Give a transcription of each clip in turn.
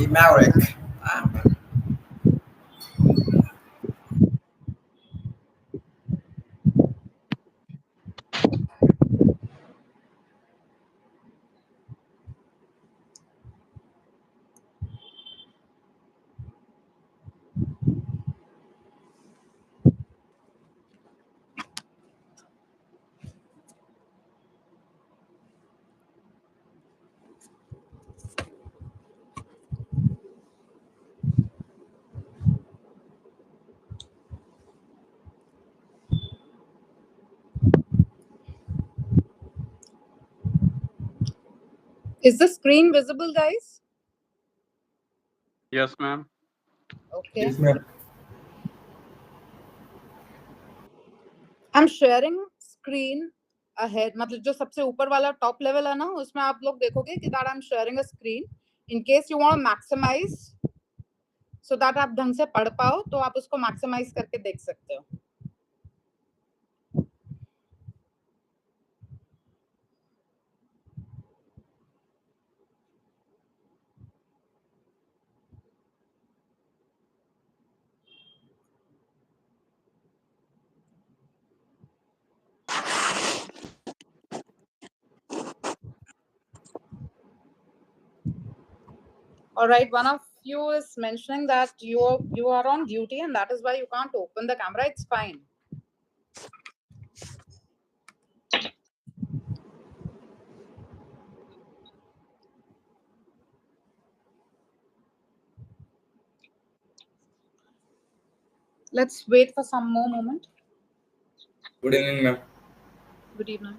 Maverick. Is the screen visible, guys? Yes, ma'am. Okay. Yes, ma'am. I'm sharing screen ahead. मतलब जो सबसे ऊपर वाला टॉप लेवल है ना, उसमें आप लोग देखोगे कि that I'm sharing a screen in case you want to maximize so that आप ढंग से पढ़ पाओ, तो आप उसको maximize करके देख सकते हो. All right, one of you is mentioning that you are on duty and that is why you can't open the camera. It's fine. Let's wait for some more moment. Good evening, ma'am. Good evening.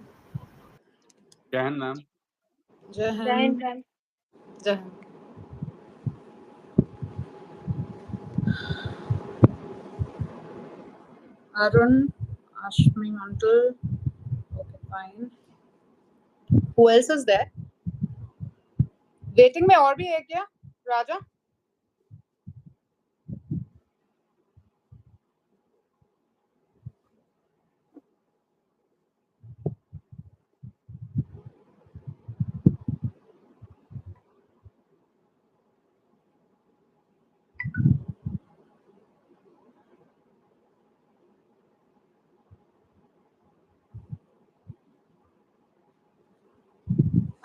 Jai Hind, ma'am. Jai Hind. Jai Hind. Arun, Ashmi Mantle. Okay, fine. Who else is there? Waiting में और भी है क्या, राजा?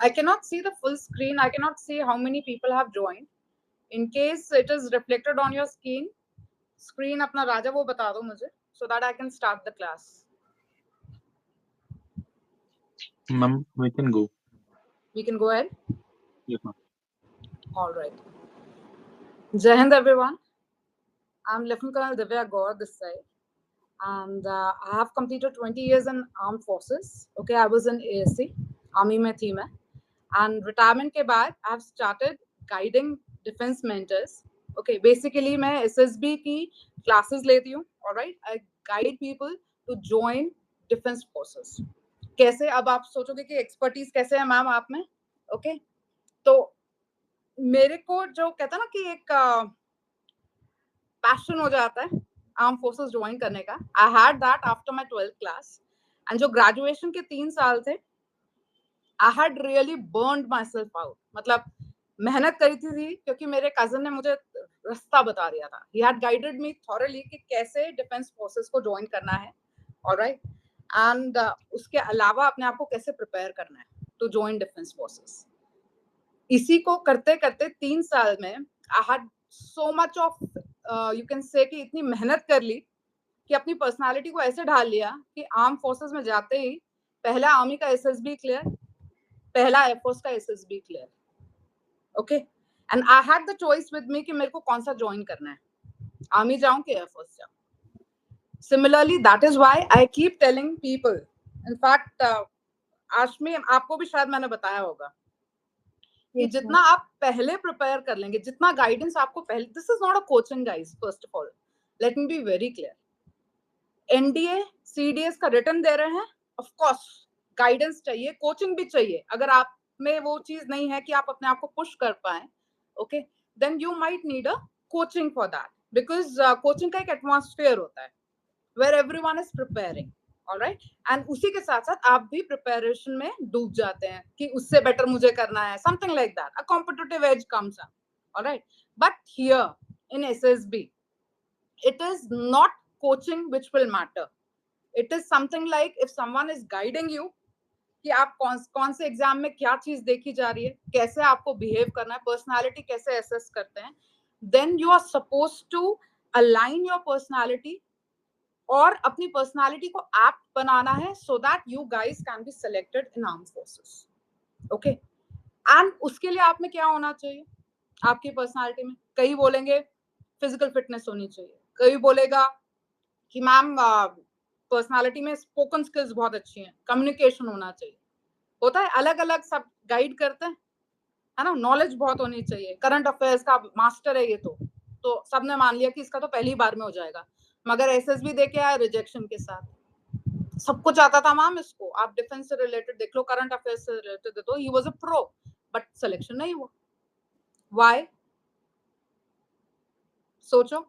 I cannot see the full screen. I cannot see how many people have joined. In case it is reflected on your screen अपना राजा वो बता दो मुझे, so that I can start the class. Ma'am, we can go. We can go ahead. Yes, ma'am. All right. Jai Hind, everyone. I'm Lieutenant Colonel Divya Gaur this side, and I have completed 20 years in armed forces. Okay, I was in ASC, Army में थी मैं, and retirement के बाद I've started guiding defense mentors. Okay, basically मैं SSB की classes लेती हूँ. All right, I guide people to join defense forces. कैसे? अब आप सोचोगे कि expertise कैसे है मैम आप में? Okay, तो मेरे को जो कहता ना कि एक पैशन हो जाता है आर्म फोर्सेस ज्वाइन करने का. I had that after my 12th class, and जो ग्रेजुएशन के 3 साल थे, I had really burned my self out. मतलब मेहनत करी थी क्योंकि मेरे कजन ने मुझे रास्ता बता दिया था. He had guided me thoroughly कि कैसे डिफेंस फोर्सेस को ज्वाइन करना है. ऑलराइट, एंड उसके अलावा अपने आप को कैसे प्रिपेयर करना है टू ज्वाइन डिफेंस फोर्सेस. इसी को करते करते 3 साल में I had so much of you can say कि इतनी मेहनत कर ली कि अपनी पर्सनालिटी को ऐसे ढाल लिया कि आर्म फोर्सेस में जाते ही पहला आर्मी का एसएसबी क्लियर, पहला एयरफोर्स का SSB clear. Okay, and I had the choice with me कि मेरे को कौन सा ज्वाइन करना है, आर्मी जाऊं कि एयरफोर्स जाऊं. Similarly that is why I keep telling people. In fact Ashmi, आपको भी शायद मैंने बताया होगा कि जितना आप पहले प्रिपेयर कर लेंगे, जितना गाइडेंस आपको पहले, this is not a coaching guys, first of all let me be very clear. NDA CDS का रिटर्न दे रहे हैं, ऑफ कोर्स गाइडेंस चाहिए, कोचिंग भी चाहिए. अगर आप में वो चीज नहीं है कि आप अपने आप को पुश कर पाए, okay, then you might need a coaching for that, because coaching का एक एटमॉस्फेयर होता है where everyone is preparing. Alright, and उसी के साथ साथ आप भी प्रिपरेशन में डूब जाते हैं कि उससे बेटर मुझे करना है, something like that, a competitive as comes up. all right? But here in SSB, it is not coaching which will matter. It is something like if someone is guiding you कि आप कौन से exam में क्या चीज देखी जा रही है, कैसे आपको बिहेव करना है, पर्सनालिटी कैसे असेस करते हैं, then you are supposed to align your personality और अपनी पर्सनालिटी को एप्ट बनाना है so that you guys can be selected in armed forces. Okay, and उसके लिए आप में क्या होना चाहिए आपकी पर्सनालिटी में? कई बोलेंगे फिजिकल फिटनेस होनी चाहिए, कई बोलेगा कि मैम पर्सनालिटी में स्पोकन स्किल्स बहुत अच्छी हैं, कम्युनिकेशन होना चाहिए. होता है, अलग अलग सब गाइड करते हैं, है ना. नॉलेज बहुत होनी चाहिए, करंट अफेयर्स का मास्टर है ये, तो सबने मान लिया कि इसका तो पहली बार में हो जाएगा. मगर एसएसबी देके आया रिजेक्शन के साथ. सब कुछ आता था मैम इसको, आप डिफेंस से रिलेटेड देख लो, करंट अफेयर्स से रिलेटेड देख लो, he was a pro, but selection नहीं हुआ. व्हाई? सोचो.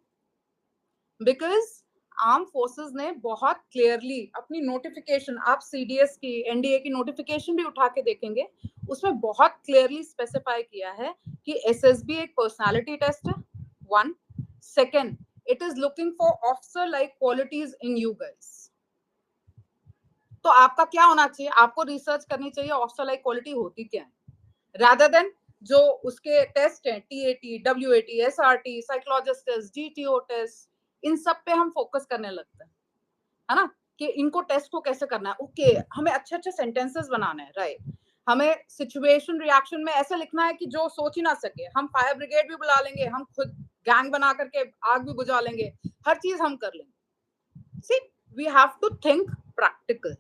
बिकॉज आर्म फोर्सेस ने बहुत क्लियरली अपनी नोटिफिकेशन, आप सीडीएस की, एनडीए की नोटिफिकेशन भी उठा के देखेंगे, उसमें बहुत क्लियरली स्पेसिफाई किया है कि एसएसबी एक पर्सनालिटी टेस्ट है. 1. Second, it is looking for officer like qualities in you guys. तो आपका क्या होना चाहिए? आपको रिसर्च करनी चाहिए ऑफिसर लाइक क्वालिटी होती क्या है, रादर देन जो उसके टेस्ट हैं, TAT, WAT, SRT, psychologist test, GTO test, इन सब पे हम फोकस करने लगते हैं, है ना, कि इनको टेस्ट को कैसे करना है. ओके, हमें अच्छे अच्छे सेंटेंसेस बनाने हैं, राइट. हमें सिचुएशन रिएक्शन में ऐसे लिखना है कि जो सोच ही ना सके. हम फायर ब्रिगेड भी बुला लेंगे, हम खुद गैंग बना करके आग भी बुझा लेंगे, हर चीज हम कर लेंगे. See, we have to think practical.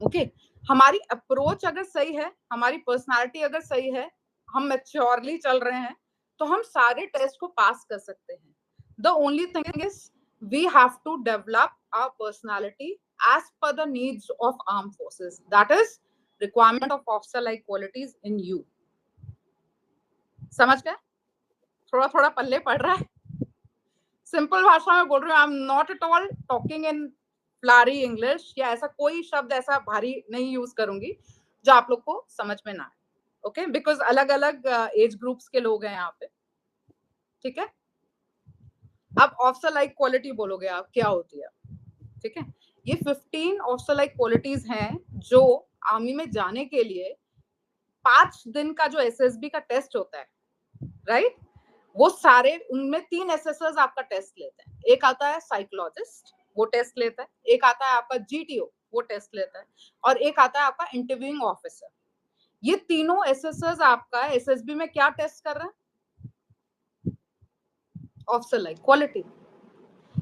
Okay, हमारी अप्रोच अगर सही है, हमारी पर्सनालिटी अगर सही है, हम मैच्योरली चल रहे हैं, तो हम सारे टेस्ट को पास कर सकते हैं. The only thing is we have to develop our personality as per the needs of armed forces. That is requirement of officer like qualities in you. समझ गए? थोड़ा थोड़ा पल्ले पड़ रहा है. सिंपल भाषा में बोल रही हूँ. I am not at all talking in Phulari English, या ऐसा कोई शब्द ऐसा भारी नहीं यूज करूंगी जो आप लोग को समझ में ना आए. ओके, बिकॉज अलग अलग एज ग्रुप्स के लोग हैं यहाँ पे. ठीक है, अब ऑफिसर लाइक क्वालिटी बोलोगे आप, क्या होती है? ठीक है, ये 15 ऑफिसर लाइक क्वालिटीज हैं जो आर्मी में जाने के लिए 5 दिन का जो एसएसबी का टेस्ट होता है, राइट, वो सारे, उनमें 3 एसएसएस आपका टेस्ट लेते हैं. एक आता है साइकोलॉजिस्ट, वो टेस्ट लेता है. एक आता है आपका जीटीओ, वो टेस्ट लेता है. और एक आता है आपका इंटरव्यूइंग ऑफिसर. ये तीनों एसएसएस आपका एसएसबी में क्या टेस्ट कर रहे हैं? Officer like quality.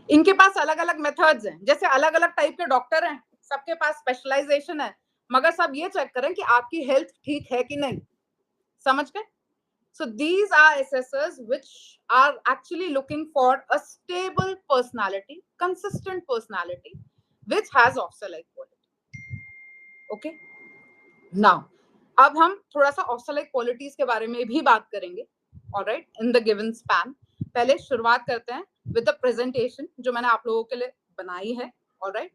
इनके पास अलग अलग मेथड्स हैं, जैसे अलग अलग टाइप के डॉक्टर हैं, सबके पास स्पेशलाइजेशन है, मगर सब ये चेक करें कि आपकी हेल्थ ठीक है कि नहीं. समझ गए? So these are assessors which are actually looking for a stable personality, consistent personality, which has officer-like quality. Okay? Now, अब हम थोड़ा सा officer-like qualities के बारे में भी बात करेंगे. All right? In the given span. पहले शुरुआत करते हैं with the presentation जो मैंने आप लोगों के लिए बनाई है. All right?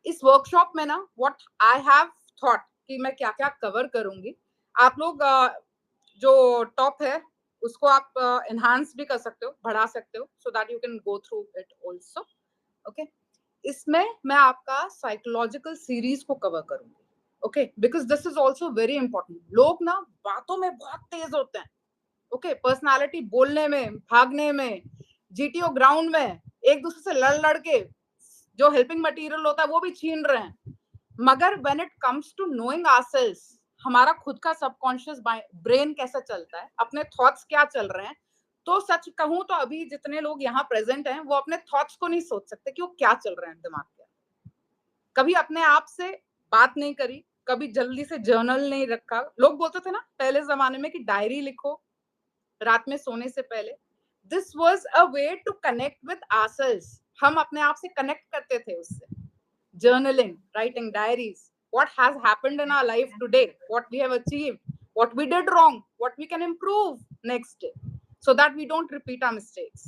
इस वर्कशॉप में ना what I have thought कि मैं क्या क्या कवर करूंगी. आप लोग जो टॉप है उसको आप एनहांस भी कर सकते हो, बढ़ा सकते हो, सो that you can go through it also. Okay, इसमें मैं आपका साइकोलॉजिकल सीरीज को कवर करूंगी. Okay, because this is also very important. लोग ना बातों में बहुत तेज होते हैं. ओके, पर्सनालिटी बोलने में, भागने में, जीटीओ ग्राउंड में एक दूसरे से लड़ के जो हेल्पिंग मटेरियल होता है वो भी छीन रहे हैं. मगर when it comes to knowing ourselves, हमारा खुद का सबकॉन्शियस ब्रेन कैसा चलता है, अपने थॉट्स क्या चल रहे हैं, तो सच कहूं तो अभी जितने लोग यहाँ प्रेजेंट हैं वो अपने थॉट्स को नहीं सोच सकते कि वो क्या चल रहे हैं दिमाग के. कभी अपने आप से बात नहीं करी, कभी जल्दी से जर्नल नहीं रखा. लोग बोलते थे ना पहले जमाने में कि डायरी लिखो रात में सोने से पहले. This was a way to connect with ourselves. हम अपने आप से कनेक्ट करते थे उससे. Journaling, writing diaries, what has happened in our life today, what we have achieved, what we did wrong, what we can improve next day, so that we don't repeat our mistakes.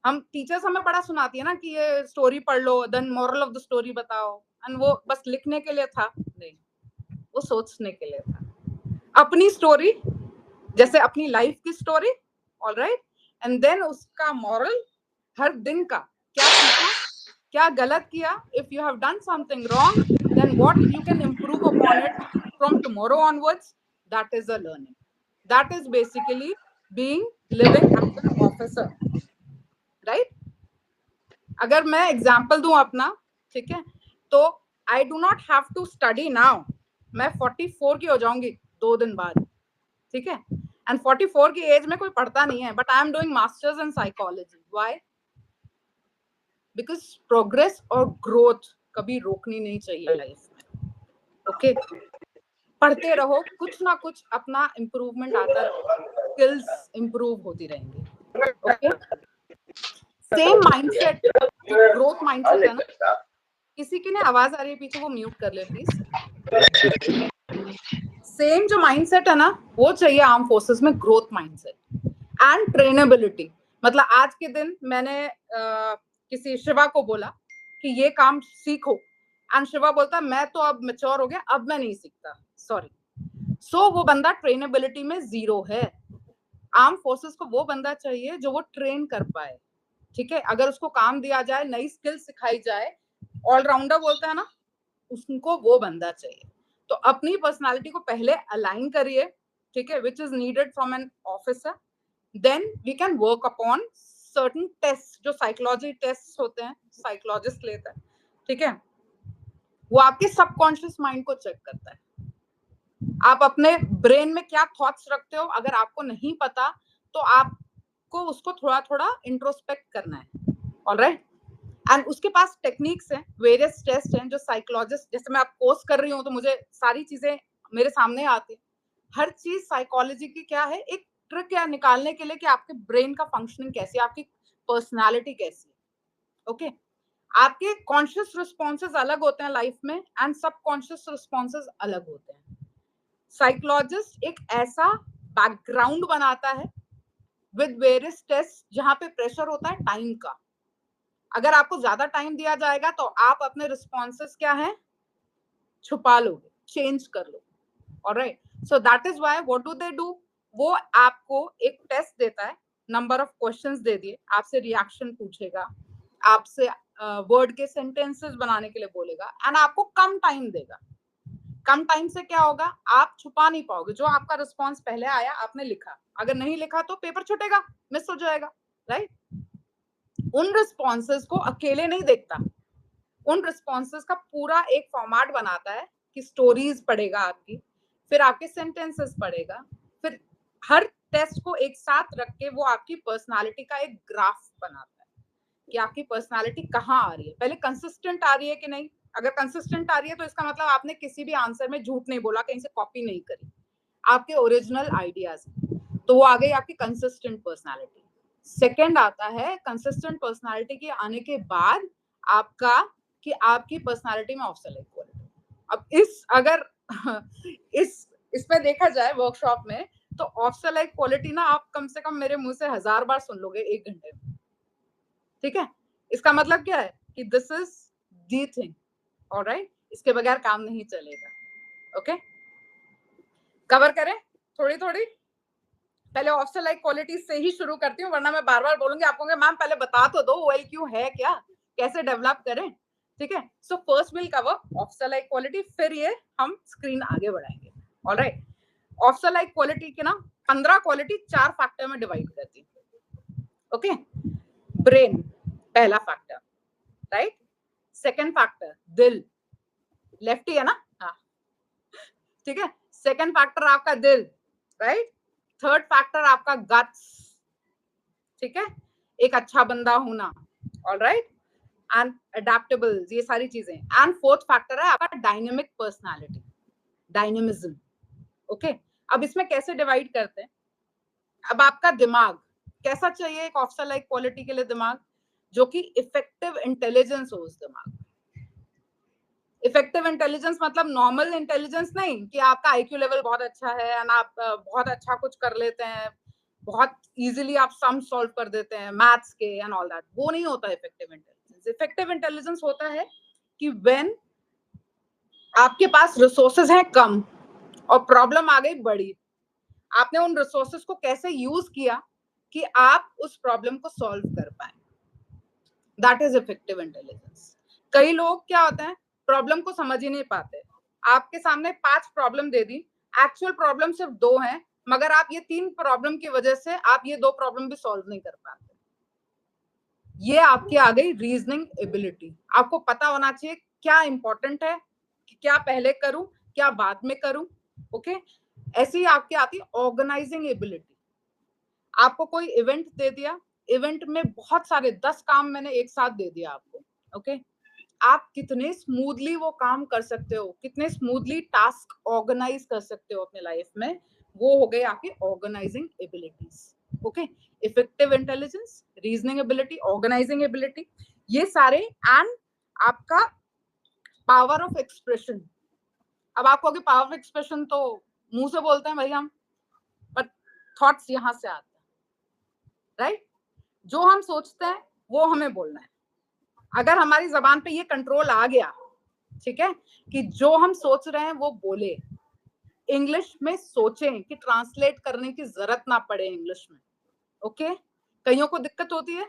हम teachers हमें बड़ा सुनाती है ना कि ये story पढ़ लो, then moral of the story बताओ, एंड वो बस लिखने के लिए था नहीं, वो सोचने के लिए था. अपनी स्टोरी जैसे अपनी लाइफ की स्टोरी, ऑलराइट, एंड देन उसका मॉरल, हर दिन का क्या सीखा, क्या गलत किया, if you have done something wrong then what you can improve upon it from tomorrow onwards, that is a learning, that is basically being living as an officer, right? अगर मैं एग्जांपल दूं अपना, ठीक है, तो I do not have to study now, मैं 44 की हो जाऊंगी 2 दिन बाद, ठीक है, एंड 44 की एज में कोई पढ़ता नहीं है, but I am doing masters in psychology, why? Because progress और ग्रोथ कभी रोकनी नहीं चाहिए लाइफ में, ओके? पढ़ते रहो, कुछ ना कुछ अपना इम्प्रूवमेंट आता रहे, स्किल्स इम्प्रूव होती रहेंगी, okay? Same mindset, growth mindset है ना, किसी की ने आवाज आ रही है पीछे, वो म्यूट कर ले प्लीज। सेम जो माइंडसेट है ना, वो चाहिए आर्म फोर्सेस में, ग्रोथ माइंडसेट एंड ट्रेनेबिलिटी। मतलब आज के दिन मैंने किसी शिवा को बोला कि ये काम सीखो, एंड शिवा बोलता मैं तो अब मैच्योर हो गया, अब मैं नहीं सीखता, सॉरी। सो वो बंदा ट्रेनेबिलिटी में 0 है। आर्म फोर्सेस को वो बंदा चाहिए जो वो ट्रेन कर पाए, ठीक है? अगर उसको काम दिया जाए, नई स्किल सिखाई जाए, ऑलराउंडर बोलता है ना, उसको वो बंदा चाहिए। तो अपनी पर्सनालिटी को पहले अलाइन करिए, ठीक है, which is needed from an officer, then we can work upon certain test, जो साइकोलॉजी टेस्ट होते हैं, साइकोलॉजिस्ट लेता है, ठीक है, वो आपके सबकॉन्शियस माइंड को चेक करता है। आप अपने ब्रेन में क्या थॉट्स रखते हो, अगर आपको नहीं पता तो आपको उसको थोड़ा थोड़ा इंट्रोस्पेक्ट करना है, ऑलराइट? एंड उसके पास टेक्निक्स हैं, वेरियस टेस्ट हैं जो साइकोलॉजिस्ट, जैसे मैं आप कोर्स कर रही हूँ तो मुझे सारी चीजें मेरे सामने आती है। हर चीज साइकोलॉजी की क्या है, एक ट्रिक है निकालने के लिए कि आपके ब्रेन का फंक्शनिंग कैसी है, आपकी पर्सनालिटी कैसी है, ओके? आपके कॉन्शियस रिस्पॉन्सेज अलग होते हैं लाइफ में, एंड सबकॉन्शियस रिस्पॉन्सेज अलग होते हैं। साइकोलॉजिस्ट एक ऐसा बैकग्राउंड बनाता है विद वेरियस टेस्ट, जहां पे प्रेशर होता है टाइम का। अगर आपको ज्यादा टाइम दिया जाएगा तो आप अपने रिस्पॉन्सेस क्या है, छुपा लोगे, चेंज कर लोगे, alright? So that is why what do they do, वो आपको एक टेस्ट देता है, नंबर ऑफ क्वेश्चंस दे दिए, आपसे रिएक्शन पूछेगा, आपसे वर्ड के सेंटेंसेस बनाने के लिए बोलेगा, एंड आपको कम टाइम देगा। कम टाइम से क्या होगा, आप छुपा नहीं पाओगे, जो आपका रिस्पॉन्स पहले आया आपने लिखा, अगर नहीं लिखा तो पेपर छूटेगा, मिस हो जाएगा, राइट? उन रिस्पॉन्सेस को अकेले नहीं देखता, उन रिस्पॉन्सेस का पूरा एक फॉर्मेट बनाता है कि स्टोरीज पढ़ेगा आपकी, फिर आपके सेंटेंसेस पढ़ेगा, फिर हर टेस्ट को एक साथ रख के वो आपकी पर्सनालिटी का एक ग्राफ बनाता है कि आपकी पर्सनालिटी कहाँ आ रही है, पहले कंसिस्टेंट आ रही है कि नहीं। अगर कंसिस्टेंट आ रही है तो इसका मतलब आपने किसी भी आंसर में झूठ नहीं बोला, कहीं से कॉपी नहीं करी, आपके ओरिजिनल आइडियाज, तो वो आ गई आपकी कंसिस्टेंट पर्सनालिटी। सेकंड आता है कंसिस्टेंट पर्सनालिटी के आने के बाद आपका, कि आपकी पर्सनालिटी में ऑफसेल इक्वालिटी। अब अगर इस पे देखा जाए वर्कशॉप में, तो ऑफसेल इक्वालिटी ना आप कम से कम मेरे मुंह से 1000 बार सुन लोगे 1 घंटे में, ठीक है? इसका मतलब क्या है कि this is the thing, alright? इसके बगैर काम नहीं चलेगा, ओके? कवर करें थोड़ी थोड़ी, पहले ऑफसेल इक्वालिटी से ही शुरू करती हूँ, वरना मैं बार बार बोलूंगी, आप कहोगे मैम पहले बता तो दो OLQ है क्या, कैसे डेवलप करें, ठीक है? सो फर्स्ट विल कवर ऑफसेल इक्वालिटी, फिर ये हम स्क्रीन आगे बढ़ाएंगे, ऑलराइट? ऑफसेल इक्वालिटी के ना 15 क्वालिटी 4 फैक्टर में डिवाइड करती हूँ, ओके? ब्रेन पहला फैक्टर, राइट? सेकंड फैक्टर दिल, लेफ्टी है ना, हाँ, ठीक है? सेकंड फैक्टर आपका दिल, राइट? थर्ड फैक्टर आपका गट्स, ठीक है, एक अच्छा बंदा होना, ऑलराइट, एंड अडेप्टेबल, ये सारी चीजें। एंड फोर्थ फैक्टर है आपका डायनेमिक पर्सनालिटी, डायनेमिज्म, ओके? अब इसमें कैसे डिवाइड करते हैं, अब आपका दिमाग कैसा चाहिए एक ऑफिसर लाइक क्वालिटी के लिए, दिमाग जो कि इफेक्टिव इंटेलिजेंस हो उस दिमाग। इफेक्टिव इंटेलिजेंस मतलब नॉर्मल इंटेलिजेंस नहीं कि आपका आईक्यू लेवल बहुत अच्छा है एंड आप बहुत अच्छा कुछ कर लेते हैं, बहुत इजीली आप सम सॉल्व कर देते हैं मैथ्स के एंड ऑल दैट, वो नहीं होता इफेक्टिव इंटेलिजेंस। इफेक्टिव इंटेलिजेंस होता है कि व्हेन आपके पास रिसोर्सेज हैं कम और प्रॉब्लम आ गई बड़ी, आपने उन रिसोर्सेस को कैसे यूज किया कि आप उस प्रॉब्लम को सॉल्व कर पाए। That is effective intelligence. कई लोग क्या होते हैं, प्रॉब्लम को समझ ही नहीं पाते। आपके सामने 5 प्रॉब्लम दे दी, एक्चुअल प्रॉब्लम सिर्फ 2 हैं, मगर आप ये 3 प्रॉब्लम की वजह से आप ये 2 प्रॉब्लम भी सॉल्व नहीं कर पाते। ये आपकी आ गई रीजनिंग एबिलिटी। आपको पता होना चाहिए क्या इंपॉर्टेंट है, क्या पहले करूं, क्या बाद में करूं। ओके, ऐसे ही आपकी आती है ऑर्गेनाइजिंग एबिलिटी। आपको कोई इवेंट दे दिया, इवेंट में बहुत सारे 10 काम मैंने एक साथ दे दिया आपको। ओके, आप कितने स्मूथली वो काम कर सकते हो, कितने स्मूथली टास्क ऑर्गेनाइज कर सकते हो अपने लाइफ में, वो हो गए आपकी organising abilities. Okay, effective intelligence, reasoning ability, organising ability, ये सारे, एंड आपका पावर ऑफ एक्सप्रेशन। अब आपको अगर पावर ऑफ एक्सप्रेशन तो मुंह से बोलते हैं भाई हम, बट थॉट्स यहां से आते हैं, राइट? जो हम सोचते हैं वो हमें बोलना है। अगर हमारी जबान पे ये कंट्रोल आ गया, ठीक है, कि जो हम सोच रहे हैं वो बोले, इंग्लिश में सोचें कि ट्रांसलेट करने की जरूरत ना पड़े इंग्लिश में। ओके, कईयों को दिक्कत होती है,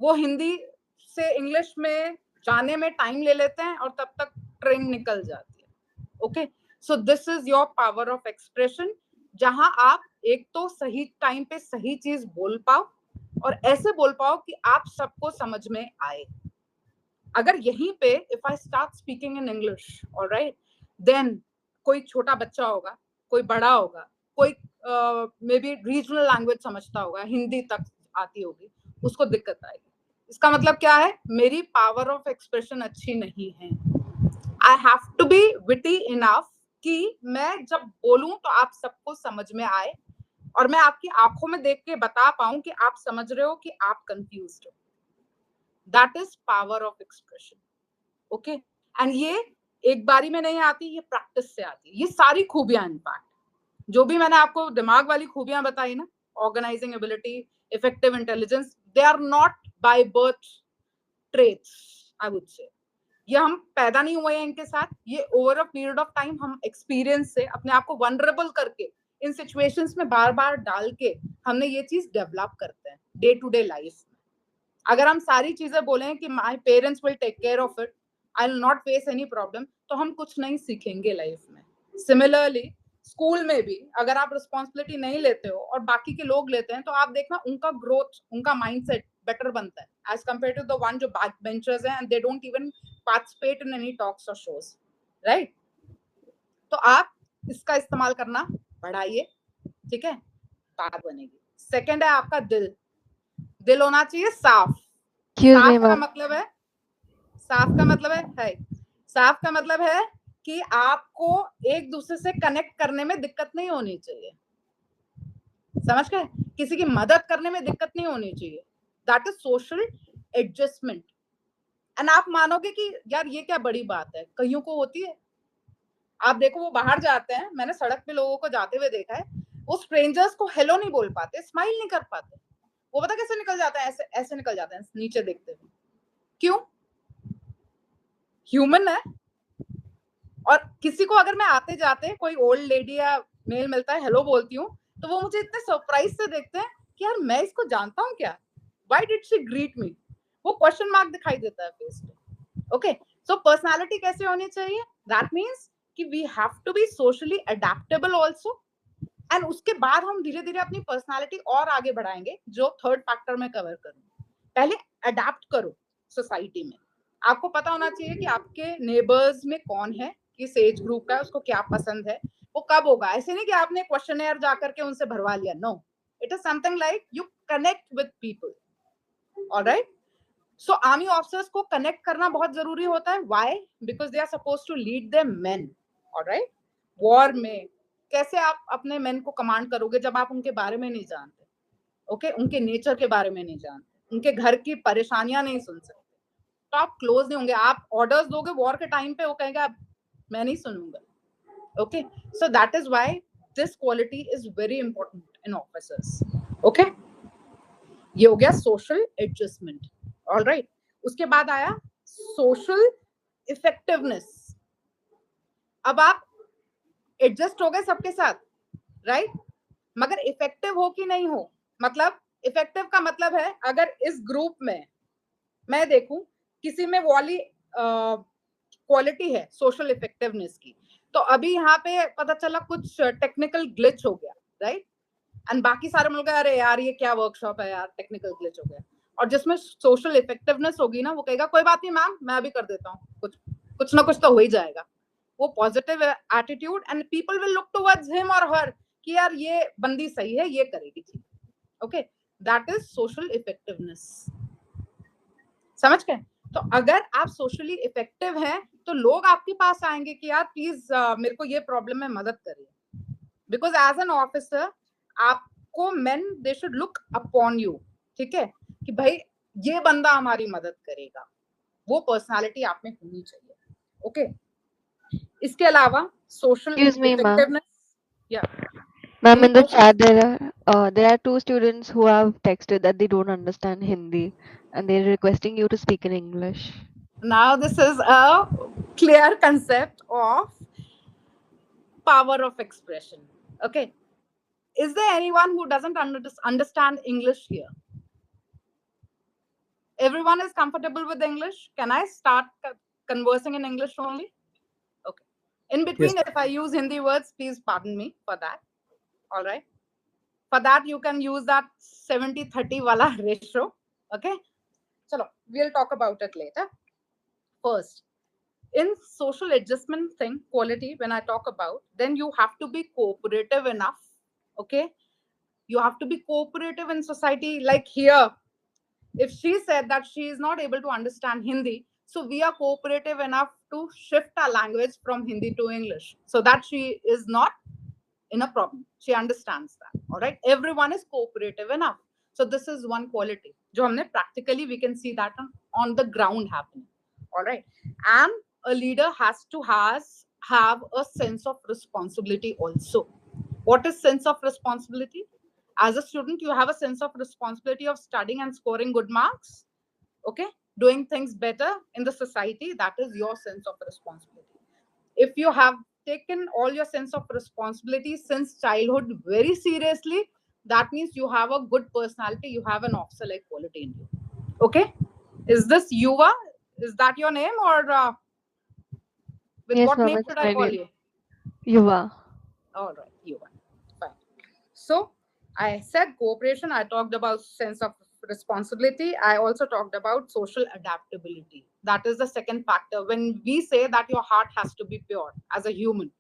वो हिंदी से इंग्लिश में जाने में टाइम ले लेते हैं और तब तक ट्रेन निकल जाती है। Okay, so this is your power of expression, जहां आप एक तो सही टाइम पे सही चीज बोल पाओ और ऐसे बोल पाओ कि आप सबको समझ में आए। अगर यहीं पे if I start speaking in English, alright, then कोई छोटा बच्चा होगा, कोई बड़ा होगा, कोई मे बी रीजनल लैंग्वेज समझता होगा, हिंदी तक आती होगी, उसको दिक्कत आएगी। इसका मतलब क्या है, मेरी पावर ऑफ एक्सप्रेशन अच्छी नहीं है। I have to be witty enough कि मैं जब बोलूं तो आप सबको समझ में आए और मैं आपकी आंखों में देख के बता पाऊं कि आप समझ रहे हो कि आप कंफ्यूज्ड हो। That is power of expression. Okay, and ये एक बारी में नहीं आती, ये प्रैक्टिस से आती है। ये सारी खूबियां, इनफैक्ट जो भी मैंने आपको दिमाग वाली खूबियां बताई ना, organising ability, effective intelligence, they are not by birth traits, I would say. ये हम पैदा नहीं हुए हैं इनके साथ, ये over a period of time हम एक्सपीरियंस से अपने आप को वनरेबल करके इन सिचुएशंस में बार बार डाल के हमने ये चीज डेवलप करते हैं डे टू डे लाइफ में। अगर हम सारी चीजें बोलें कि my parents will take care of it, I will not face any problem, तो हम कुछ नहीं सीखेंगे लाइफ में। सिमिलरली स्कूल में भी अगर आप रिस्पॉन्सिबिलिटी नहीं लेते हो और बाकी के लोग लेते हैं, तो आप देखना उनका ग्रोथ, उनका माइंडसेट बेटर बनता है as compare to the one जो बैक बेंचर्स हैं and they don't even participate in any talks और शोज, राइट? तो आप इसका इस्तेमाल करना बढ़ाइए, ठीक है, बात बनेगी। सेकंड है आपका दिल। दिल होना चाहिए साफ। साफ का मतलब है, साफ का मतलब है, साफ का मतलब है कि आपको एक दूसरे से कनेक्ट करने में दिक्कत नहीं होनी चाहिए, समझ गए? किसी की मदद करने में दिक्कत नहीं होनी चाहिए। That is social adjustment. And आप मानोगे कि यार ये क्या बड़ी बात है, कईयों को होती है। आप देखो वो बाहर जाते हैं, मैंने सड़क पे लोगों को जाते हुए देखा है, वो स्ट्रेंजर्स को हेलो नहीं बोल पाते, स्माइल नहीं कर पाते, वो पता कैसे निकल जाता है, ऐसे ऐसे निकल जाते हैं नीचे देखते हुए। क्यों? ह्यूमन है। और किसी को अगर मैं आते जाते कोई ओल्ड लेडी या मेल मिलता है, हेलो बोलती हूँ, तो वो मुझे इतने सरप्राइज से देखते हैं कि यार मैं इसको जानता हूँ क्या, व्हाई डिड शी ग्रीट मी, वो क्वेश्चन मार्क दिखाई देता है फेस पे। ओके, सो पर्सनालिटी कैसे होनी चाहिए, दैट मीन्स कि we have to be socially adaptable also, and उसके बाद हम धीरे धीरे अपनी पर्सनालिटी और आगे बढ़ाएंगे, जो थर्ड फैक्टर में कवर करूँ। पहले अडेप्ट करो सोसाइटी में। आपको पता होना चाहिए कि आपके नेबर्स में कौन है, किस एज ग्रुप का है, उसको क्या पसंद है, वो कब होगा। ऐसे नहीं कि आपने क्वेश्चनेयर जाकर के उनसे भरवा लिया, no, it is something like you connect with people, alright? So army officers को कनेक्ट करना बहुत जरूरी होता है। Why? Because they are supposed to lead their men, alright? War में कैसे आप अपने मेन को कमांड करोगे जब आप उनके बारे में नहीं जानते, ओके, उनके नेचर के बारे में नहीं जानते, उनके घर की परेशानियां नहीं सुन सकते, तो आप क्लोज नहीं होंगे। आप ऑर्डर्स दोगे वॉर के टाइम पे, वो कहेगा मैं नहीं सुनूंगा। Okay, so that is why this quality is very important in officers. Okay, ये हो गया सोशल एडजस्टमेंट, ऑलराइट। उसके बाद आया सोशल इफेक्टिवनेस। अब आप एडजस्ट हो गए सबके साथ, राइट? मगर इफेक्टिव हो कि नहीं हो, मतलब इफेक्टिव का मतलब है अगर इस ग्रुप में मैं देखूं किसी में वाली क्वालिटी है सोशल इफेक्टिवनेस की, तो अभी यहाँ पे पता चला कुछ टेक्निकल ग्लिच हो गया, राइट, एंड बाकी सारे मिल गए अरे यार ये क्या वर्कशॉप है यार, टेक्निकल ग्लिच हो गया, और जिसमें सोशल इफेक्टिवनेस होगी ना वो कहेगा कोई बात नहीं मैम, मैं अभी कर देता हूँ, कुछ ना कुछ तो हो ही जाएगा। वो positive attitude, and people will look towards him और हर कि यार ये बंदी सही है, ये करेगी ठीक, okay, that is social effectiveness. समझ गए? तो अगर आप सोशली इफेक्टिव हैं तो लोग आपके पास आएंगे कि यार प्लीज मेरे को ये प्रॉब्लम में मदद करिए, बिकॉज एज एन ऑफिसर आपको main they should look upon you, ठीक है, कि भाई ये बंदा हमारी मदद करेगा, वो पर्सनालिटी आप में होनी चाहिए, ओके। इसके अलावा social Excuse me, ma'am. Effectiveness, या Ma'am, Any in the question? chat there are two students who have texted that they don't understand Hindi and they're requesting you to speak in English. Now this is a clear concept of power of expression, okay. Is there anyone who doesn't understand English here? Everyone is comfortable with English? Can I start conversing in English only? Okay. In between, Yes. if I use Hindi words, please pardon me for that. All right. For that, you can use that 70-30 wala ratio. Okay. Chalo, we'll talk about it later. First, in social adjustment thing, quality, when I talk about, then you have to be cooperative enough. Okay. You have to be cooperative in society. Like here, if she said that she is not able to understand Hindi, so we are cooperative enough to shift our language from Hindi to English so that she is not in a problem. She understands that. All right. Everyone is cooperative enough. So this is one quality. जो हमने practically we can see that on the ground happening. All right. And a leader has to have a sense of responsibility also. What is sense of responsibility? As a student, you have a sense of responsibility of studying and scoring good marks, okay, doing things better in the society. That is your sense of responsibility. If you have taken all your sense of responsibility since childhood very seriously, that means you have a good personality, you have an officer like quality in you, okay. Is this Yuva? Is that your name, or with Yes, what ma'am, name it's should my I call name. you? Yuva. All right, Yuva. Fine. So I said cooperation, I talked about sense of responsibility. I also talked about social adaptability. That is the second factor. When we say that your heart has to be pure as a human,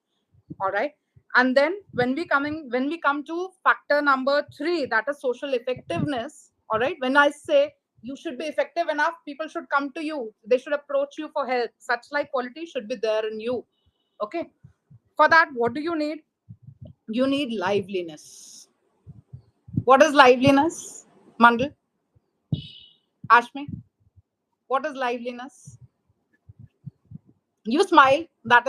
all right. And then when we come to factor number 3, that is social effectiveness, all right. When I say you should be effective enough, people should come to you. They should approach you for help. Such like quality should be there in you, okay. For that, what do you need? You need liveliness. What is liveliness? Mandal? Ashmi? What is liveliness? You smile. That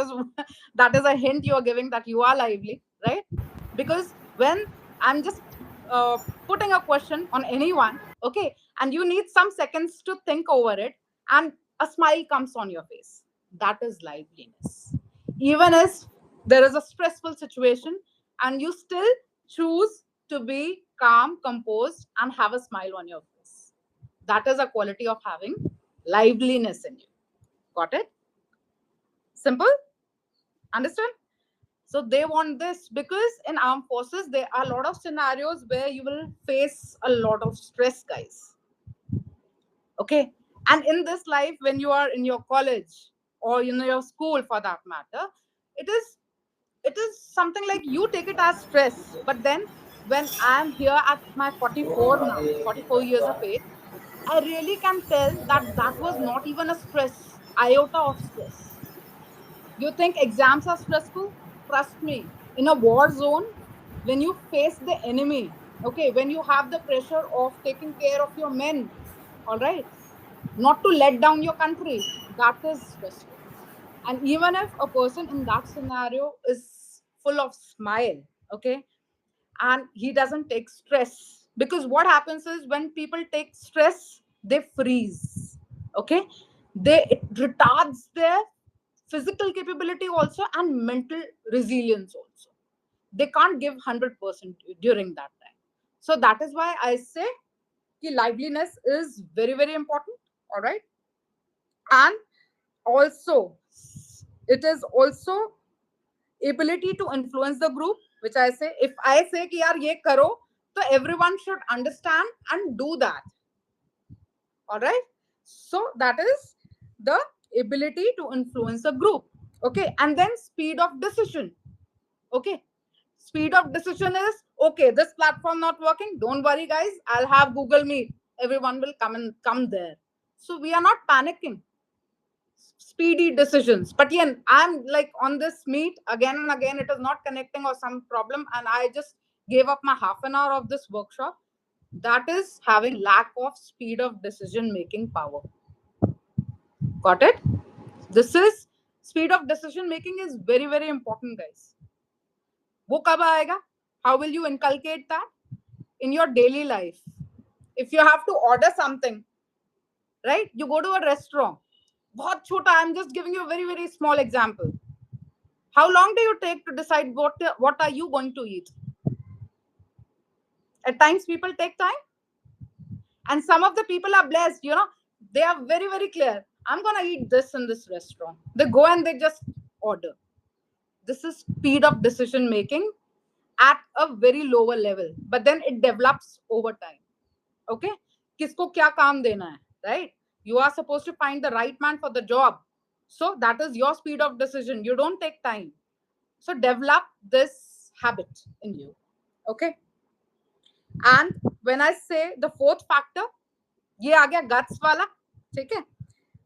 is a hint you are giving that you are lively, right? Because when I'm just putting a question on anyone, okay, and you need some seconds to think over it, and a smile comes on your face, that is liveliness. Even as there is a stressful situation, and you still choose to be calm, composed, and have a smile on your face, that is a quality of having liveliness in you. Got it? Simple? Understand? So they want this because in armed forces, there are a lot of scenarios where you will face a lot of stress, guys. Okay. And in this life, when you are in your college or in your school for that matter, it is something like you take it as stress. But then when I'm here at my 44 now, 44 years of age, I really can tell that that was not even a stress, iota of stress. You think exams are stressful? Trust me, in a war zone, when you face the enemy, okay, when you have the pressure of taking care of your men, all right, not to let down your country, that is stressful. And even if a person in that scenario is full of smile, okay, and he doesn't take stress, because what happens is when people take stress, they freeze, okay, it retards their physical capability also and mental resilience also. they can't give 100% during that time. So that is why I say ki liveliness is very, very important. All right. And also, it is also ability to influence the group, which I say, if I say ki yaar ye karo, so everyone should understand and do that. All right. So that is the ability to influence a group. Okay. And then speed of decision. Okay. Speed of decision is, okay, this platform not working, don't worry guys, I'll have Google Meet, everyone will come there. So we are not panicking. Speedy decisions. But yeah, I'm like on this meet again and again, it is not connecting or some problem, and I just gave up my half an hour of this workshop. That is having lack of speed of decision making power. Got it? This is speed of decision making is very, very important, guys. वो कब आएगा? How will you inculcate that in your daily life? If you have to order something, right? You go to a restaurant. बहुत छोटा, I'm just giving you a very, very small example. How long do you take to decide what are you going to eat? At times people take time. And some of the people are blessed, you know, they are very, very clear. I'm going to eat this in this restaurant. They go and they just order. This is speed of decision making at a very lower level, but then it develops over time. Okay, kisko kya kaam dena hai, right? You are supposed to find the right man for the job, so that is your speed of decision. You don't take time. So develop this habit in you. Okay. And when I say the fourth factor, ये आ गया guts वाला, ठीक है?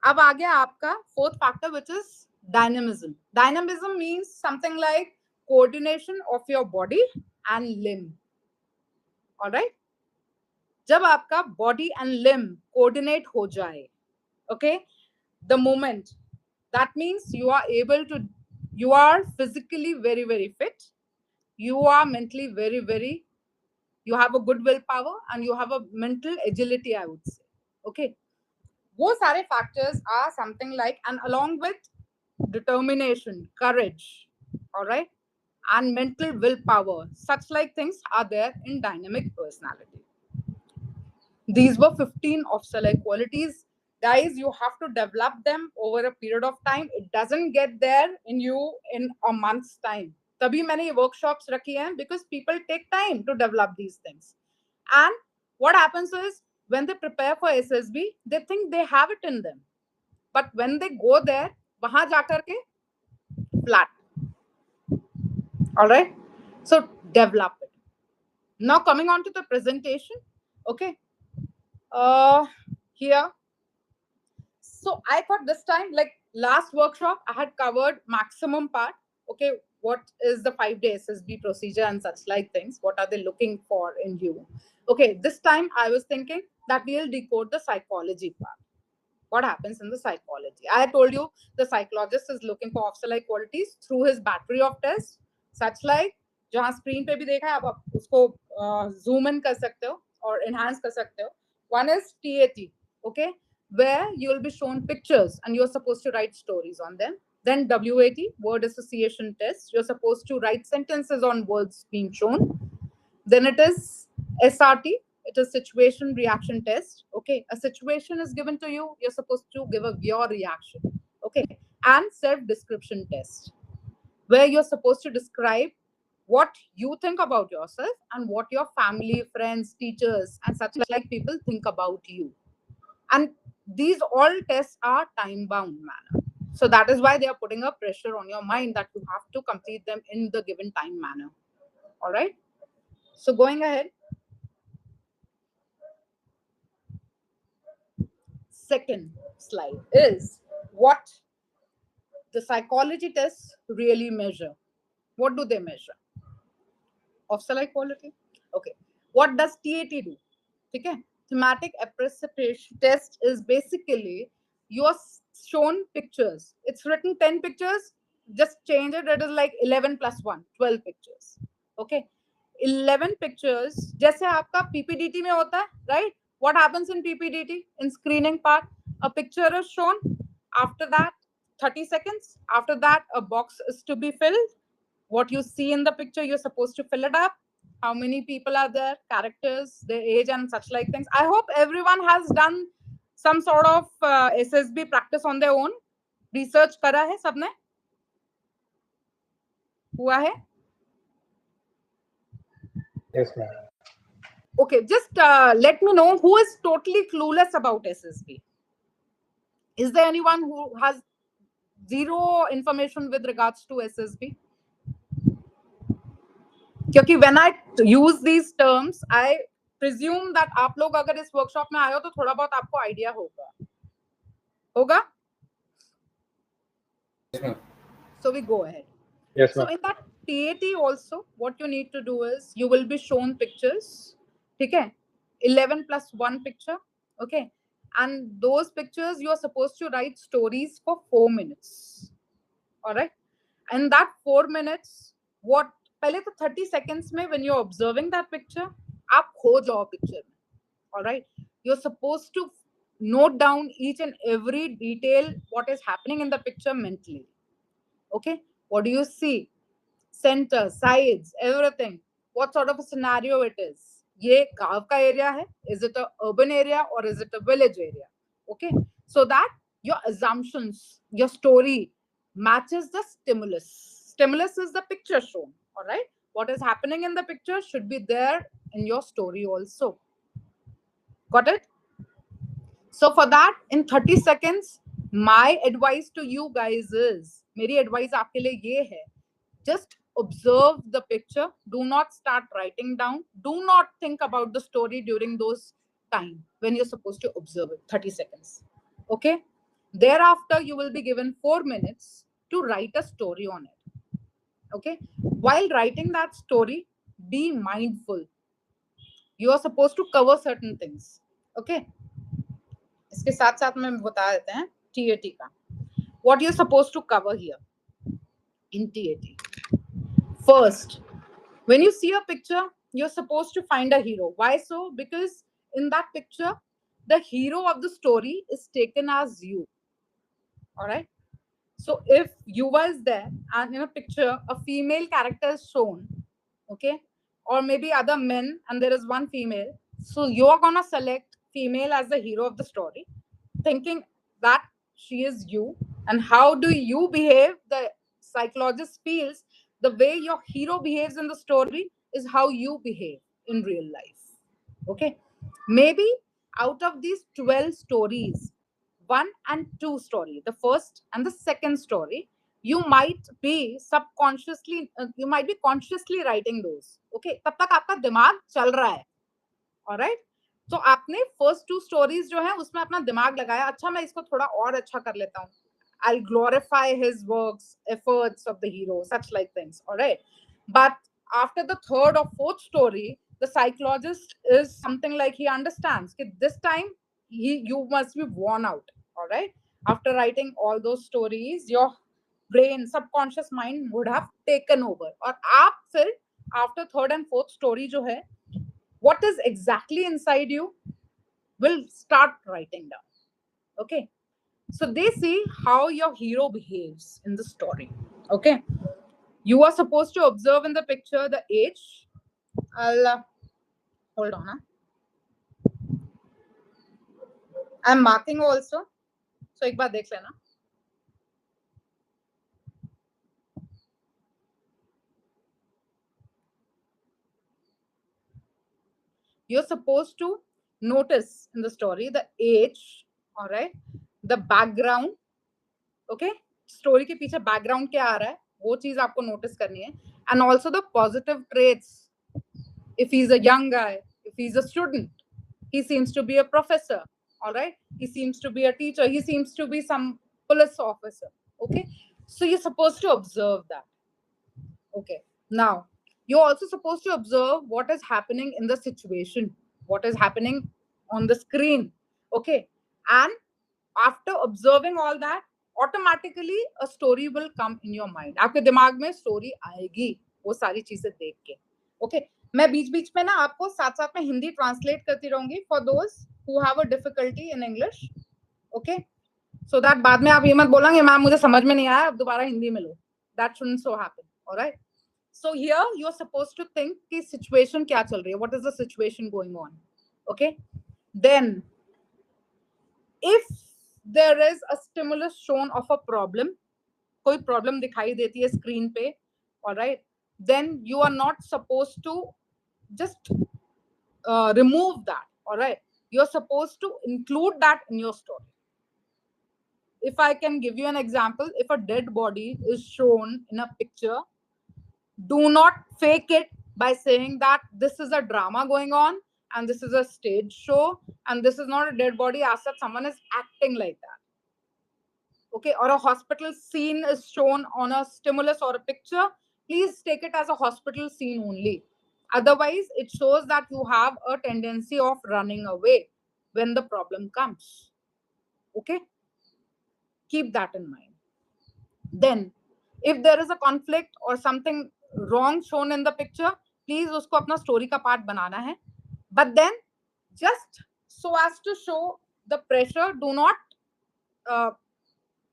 अब आ गया आपका fourth factor, which is dynamism. Dynamism means something like coordination of your body and limb. All right? जब आपका body and limb coordinate हो जाए, okay, the moment, that means you are physically very, very fit. You are mentally very, very, you have a good willpower and you have a mental agility, I would say. Okay. वो सारे factors are something like, and along with determination, courage, all right, and mental willpower, such like things are there in dynamic personality. These were 15 Afzalai qualities. Guys, you have to develop them over a period of time. It doesn't get there in you in a month's time. तभी मैंने ये workshops रखी हैं, because people take time to develop these things. And what happens is, when they prepare for SSB, they think they have it in them. But when they go there, वहां जाकर के flat. All right. So develop it. Now coming on to the presentation. Okay. Here. So I thought this time, like last workshop, I had covered maximum part. Okay. What is the 5-day SSB procedure and such like things? What are they looking for in you? Okay. This time I was thinking that we'll decode the psychology part. What happens in the psychology? I told you the psychologist is looking for Afzalai qualities through his battery of tests, such like जहाँ screen पे भी देखा है, आप उसको zoom in कर सकते हो और enhance कर सकते हो. One is TAT, okay, where you will be shown pictures and you're supposed to write stories on them. Then WAT, word association test. You're supposed to write sentences on words being shown. Then it is SRT. It is situation reaction test. Okay, a situation is given to you. You're supposed to give your reaction. Okay, and self-description test, where you're supposed to describe what you think about yourself and what your family, friends, teachers, and such like people think about you. And these all tests are time-bound manner. So that is why they are putting a pressure on your mind that you have to complete them in the given time manner. All right. So going ahead. Second slide is what the psychology tests really measure. What do they measure? Afzalai quality. Okay. What does TAT do? Okay. Thematic appreciation test is basically you're shown pictures. It's written 10 pictures. Just change it. It is like 11 plus 1, 12 pictures. Okay. 11 pictures. जैसे आपका PPDT में होता है, right? What happens in PPDT? In screening part, a picture is shown. After that, 30 seconds. After that, a box is to be filled. what you see in the picture, you're supposed to fill it up. How many people are there, characters, their age and such like things. I hope everyone has done some sort of SSB practice on their own. Research करा है सबने? हुआ है? Yes, ma'am. Okay, just let me know who is totally clueless about SSB. Is there anyone who has zero information with regards to SSB? क्योंकि when I use these terms, I presume that आप लोग अगर इस workshop में आए हो तो थोड़ा बहुत आपको idea होगा. होगा? Yes, ma'am. So we go ahead. Yes, So ma'am. in that TAT also, what you need to do is you will be shown pictures. Okay, 11 plus 1 picture. Okay, and those pictures you are supposed to write stories for 4 minutes. All right, and that 4 minutes, what पहले तो 30 seconds में when you're observing that picture, आप खो जाओ picture में. All right, you're supposed to note down each and every detail what is happening in the picture mentally. Okay, what do you see? Center, sides, everything. What sort of a scenario it is? ये गांव का area है? Is it a urban area or is it a village area? Okay, so that your assumptions, your story matches the stimulus. Stimulus is the picture shown. All right, what is happening in the picture should be there in your story also. Got it? So for that, in 30 seconds, my advice to you guys is, मेरी advice आपके लिए ये है, just observe the picture. Do not start writing down. Do not think about the story during those time when you're supposed to observe it. 30 seconds. Okay. Thereafter, you will be given 4 minutes to write a story on it. Okay. While writing that story, be mindful. You are supposed to cover certain things. Okay. इसके साथ साथ में बता देते हैं TAT का. What you're supposed to cover here in TAT. First, when you see a picture, you're supposed to find a hero. Why so? Because in that picture, the hero of the story is taken as you. All right. So if you was there and in a picture, a female character is shown, okay, or maybe other men and there is one female, so you're gonna select female as the hero of the story, thinking that she is you. And how do you behave? The psychologist feels the way your hero behaves in the story is how you behave in real life. Okay, maybe out of these 12 stories, 1 and 2 story, the first and the second story, you might be subconsciously, you might be consciously writing those. Okay, तब तक आपका दिमाग चल रहा है. All right, तो आपने first 2 stories जो है उसमें अपना दिमाग लगाया. अच्छा, मैं इसको थोड़ा और अच्छा कर लेता हूँ. I'll glorify his works, efforts of the hero, such like things. All right, but after the third or fourth story, the psychologist is something like he understands that this time you must be worn out. All right, after writing all those stories, your brain, subconscious mind would have taken over. और आप फिर after third and fourth story जो है, what is exactly inside you will start writing down. Okay, so they see how your hero behaves in the story. Okay, you are supposed to observe in the picture the age. I'll hold on. I'm marking also. So एक बार देख लेना. You're supposed to notice in the story the age, all right, the background. Okay, story के पीछे background क्या आ रहा है, वो चीज आपको notice करनी है. And also the positive traits. If he's a young guy, if he's a student, he seems to be a professor. All right, he seems to be a teacher, he seems to be some police officer. Okay, so you're supposed to observe that. Okay, now you're also supposed to observe what is happening in the situation, what is happening on the screen. Okay, and after observing all that, automatically a story will come in your mind. आपके दिमाग में story आएगी वो सारी चीजें देख के. Okay, मैं बीच बीच में ना आपको साथ साथ में हिंदी ट्रांसलेट करती रहूंगी for those who have a difficulty in English. Okay, so that बाद में आप ये मत बोलेंगे मैम मुझे समझ में नहीं आया, अब दोबारा हिंदी में लो. That shouldn't so happen. All right, So here you are supposed to think कि situation क्या चल रही है, what is the situation going on, okay? Then if there is a stimulus shown of a problem, कोई problem दिखाई देती है screen पे, all right, then you are not supposed to just remove that, all right? You're supposed to include that in your story. If I can give you an example, if a dead body is shown in a picture, do not fake it by saying that this is a drama going on and this is a stage show and this is not a dead body, as such someone is acting like that. Okay, or a hospital scene is shown on a stimulus or a picture, please take it as a hospital scene only. Otherwise, it shows that you have a tendency of running away when the problem comes. Okay, keep that in mind. Then, if there is a conflict or something wrong shown in the picture, please usko apna story ka part banana hai. But then, just so as to show the pressure, do not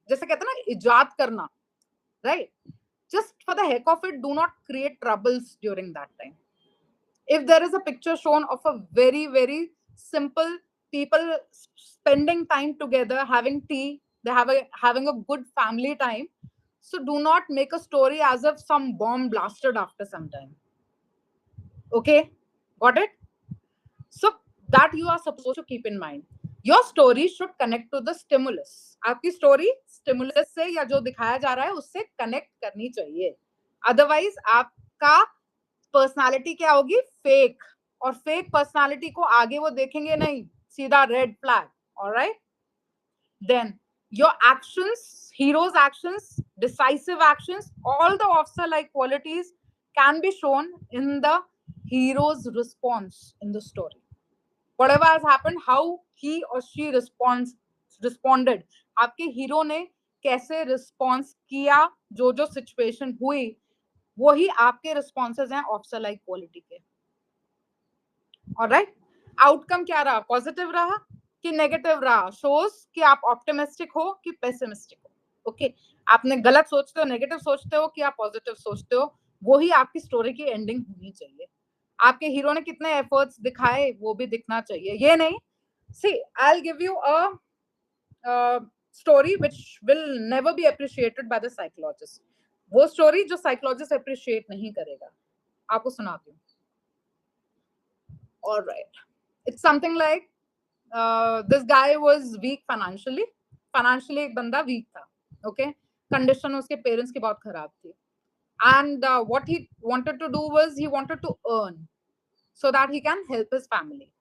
जैसे कहते हैं ना इजाद करना, right? Just for the heck of it, do not create troubles during that time. If there is a picture shown of a very, very simple people spending time together, having tea, having a good family time, so do not make a story as if some bomb blasted after some time. Okay, got it? So that you are supposed to keep in mind. Your story should connect to the stimulus. आपकी story stimulus से या जो दिखाया जा रहा है उससे connect करनी चाहिए. Otherwise आपका personality क्या होगी? Fake. और fake personality को आगे वो देखेंगे नहीं, सीधा red flag. All right? Then your actions, hero's actions, decisive actions, all the officer-like qualities can be shown in the hero's response in the story. Whatever has happened, how he or she responded. आपके hero ने कैसे response किया, जो जो situation हुई, वही आपके responses हैं ऑफिसर लाइक क्वालिटी के. ऑलराइट, आउटकम क्या रहा? पॉजिटिव रहा कि नेगेटिव रहा? शोज कि आप ऑप्टिमिस्टिक हो कि पेसिमिस्टिक हो. ओके, आपने गलत सोचते हो, नेगेटिव सोचते हो कि आप पॉजिटिव सोचते हो, वही आपकी स्टोरी की एंडिंग होनी चाहिए. आपके हीरो ने कितने एफर्ट्स दिखाए वो भी दिखना चाहिए. ये नहीं, see, I'll give you a story which will never be appreciated by the psychologist. वो स्टोरी जो साइकोलॉजिस्ट अप्रिशिएट नहीं करेगा, आपको सुनाती हूँ. All right, it's something like this guy was weak financially. Financially एक बंदा weak था. Okay, condition उसके पेरेंट्स की बहुत खराब थी. And what he wanted to do was he wanted to earn so that he can help his family.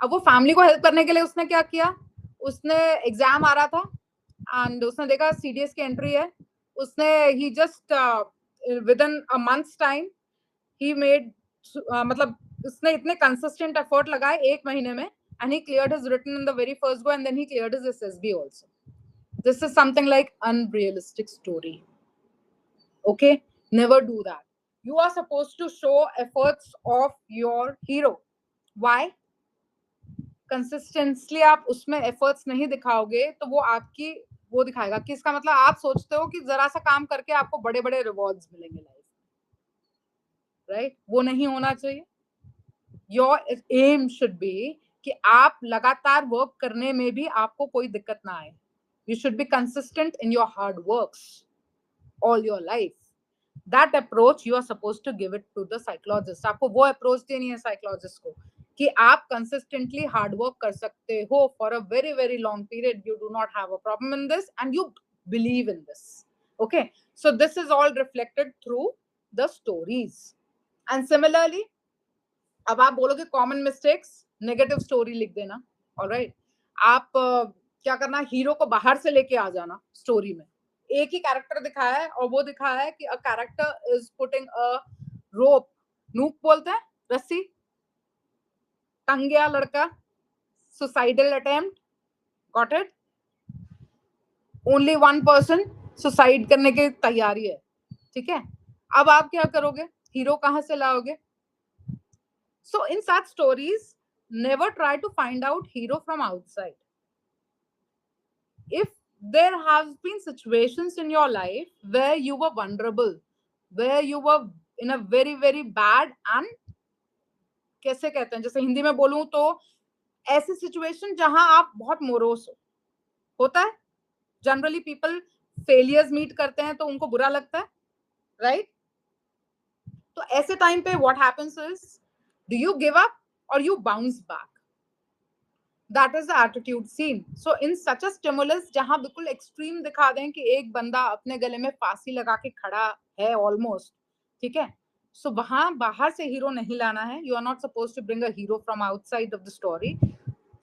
अब वो फैमिली को हेल्प करने के लिए उसने क्या किया? उसने एग्जाम आ रहा था एंड उसने देखा सीडीएस की एंट्री है. उसने he just within a month's time he made, मतलब उसने इतने कंसिस्टेंट एफर्ट लगाए एक महीने में and he cleared his written in the very first go and then he cleared his SSB also. This is something like unrealistic story. Okay, never do that. You are supposed to show efforts of your hero. Why? Consistently आप उसमें efforts नहीं दिखाओगे तो वो आपकी वो दिखाएगा कि इसका मतलब आप सोचते हो कि जरा सा काम करके आपको बड़े बड़े rewards मिलेंगे लाइफ, right? वो नहीं होना चाहिए. Your aim should be कि आप लगातार वर्क करने में भी आपको कोई दिक्कत ना आए. You should be consistent in your hard works all your life. That approach you are supposed to give it to the psychologist. आपको वो approach देनी है psychologist को कि आप consistently hard work कर सकते हो for a very very long period. You do not have a problem in this and you believe in this. Okay, so this is all reflected through the stories. And similarly, अब आप बोलोगे common mistakes, negative story लिख देना. All right, आप क्या करना, hero को बाहर से लेके आ जाना स्टोरी में. एक ही कैरेक्टर दिखाया है और वो दिखाया है कि a character is putting a rope, nook बोलते हैं, रस्सी, टंग गया लड़का, suicidal attempt, got it, only one person suicide करने की तैयारी है. ठीक है, अब आप क्या करोगे? हीरो कहां से लाओगे? So in such stories never try to find out hero from outside. If there have been situations in your life where you were vulnerable, where you were in a very very bad and कैसे कहते हैं, जैसे हिंदी में बोलूं तो ऐसी situation जहां आप बहुत मोरोस हो, होता है जनरली पीपल फेलियर्स मीट करते हैं तो उनको बुरा लगता है, राइट? तो ऐसे टाइम पे what happens is, do you give up और you bounce back? That is the attitude seen. So in such a stimulus जहां बिल्कुल एक्सट्रीम दिखा दें कि एक बंदा अपने गले में फांसी लगा के खड़ा है ऑलमोस्ट, ठीक है, सो वहां बाहर से हीरो नहीं लाना है. You are not supposed to bring a hero from outside of the story.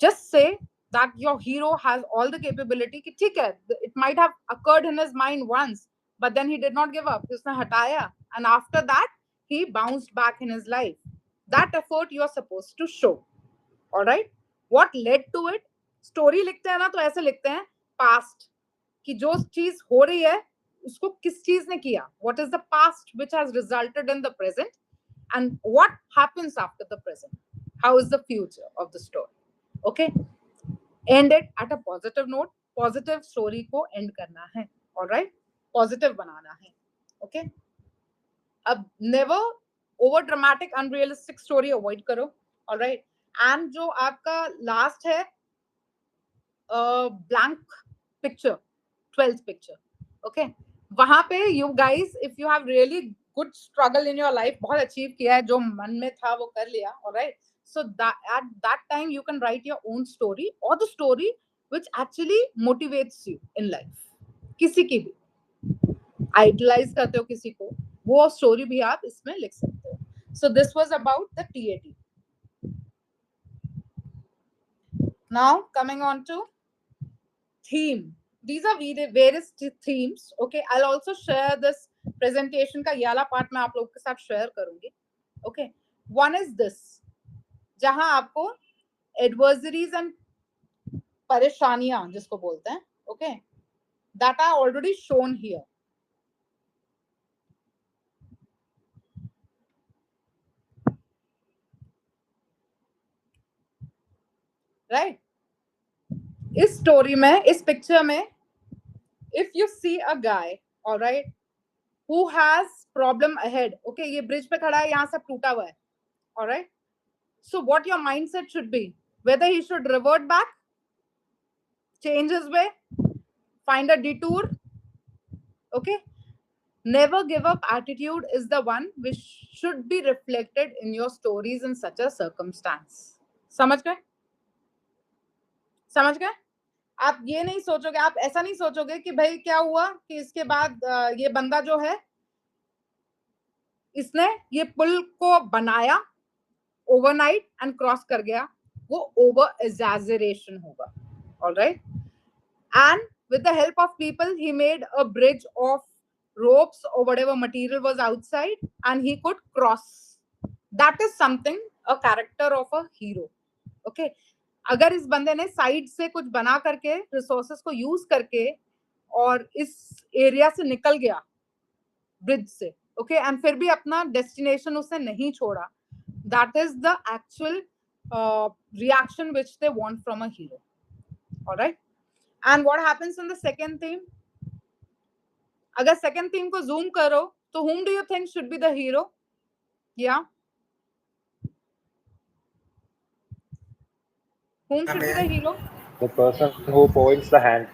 Just say that your hero has all the capability कि ठीक है, it might have occurred in his mind once, but then he did not give up. उसने हटाया and after that he bounced back in his life. That effort you are supposed to show. All right? What led to it? Story लिखते हैं ना तो ऐसे लिखते हैं past कि जो चीज हो रही है उसको किस चीज ने किया. What is the past which has resulted in the present and what happens after the present? How is the future of the story? Okay? End it at a positive note. Positive story को end करना है. All right? Positive बनाना है. Okay? अब never over dramatic unrealistic story avoid करो. All right? And जो आपका last है blank picture, 12th picture. Okay? वहां पे you guys, if you have really good struggle in your life, बहुत achieve किया है, जो मन में था वो कर लिया. All right? So that at that time you can write your own story or the story which actually motivates you in life. किसी की भी idolize करते हो किसी को, वो story भी आप इसमें लिख सकते हो. So this was about the TAT. Now coming on to theme. These are various themes. Okay, I'll also share this presentation का ये वाला part मैं आप लोगों के साथ share करूंगी. Okay, one is this. जहां आपको एडवर्सरीज एंड परेशानियां जिसको बोलते हैं, okay, that are already shown here. Right? इस स्टोरी में, इस पिक्चर में, if you see a guy, alright, who has problem ahead. Okay, ये ब्रिज पे खड़ा है, यहाँ सब टूटा हुआ है. Alright? So what your mindset should be, whether he should revert back, change his way, find a detour. Okay, never give up attitude is the one which should be reflected in your stories in such a circumstance. समझ गए? समझ गए? आप ये नहीं सोचोगे, आप ऐसा नहीं सोचोगे कि भाई क्या हुआ कि इसके बाद ये बंदा जो है इसने ये पुल को बनाया ओवरनाइट एंड क्रॉस कर गया, वो ओवर एग्जैजरेशन होगा. Alright? And with the help of people he made a bridge of ropes or whatever material was outside and he could cross. That is something a character of a hero. Okay, अगर इस बंदे ने side से कुछ बना करके resources को use करके और इस एरिया से निकल गया ब्रिज से, ओके, एंड फिर भी अपना डेस्टिनेशन उसने नहीं छोड़ा, that is the actual reaction which they want from a hero. All right? And what happens in the second theme? अगर second theme को zoom करो तो whom do you think should be the hero? Yeah, whom should be the hero? The person who points the hand.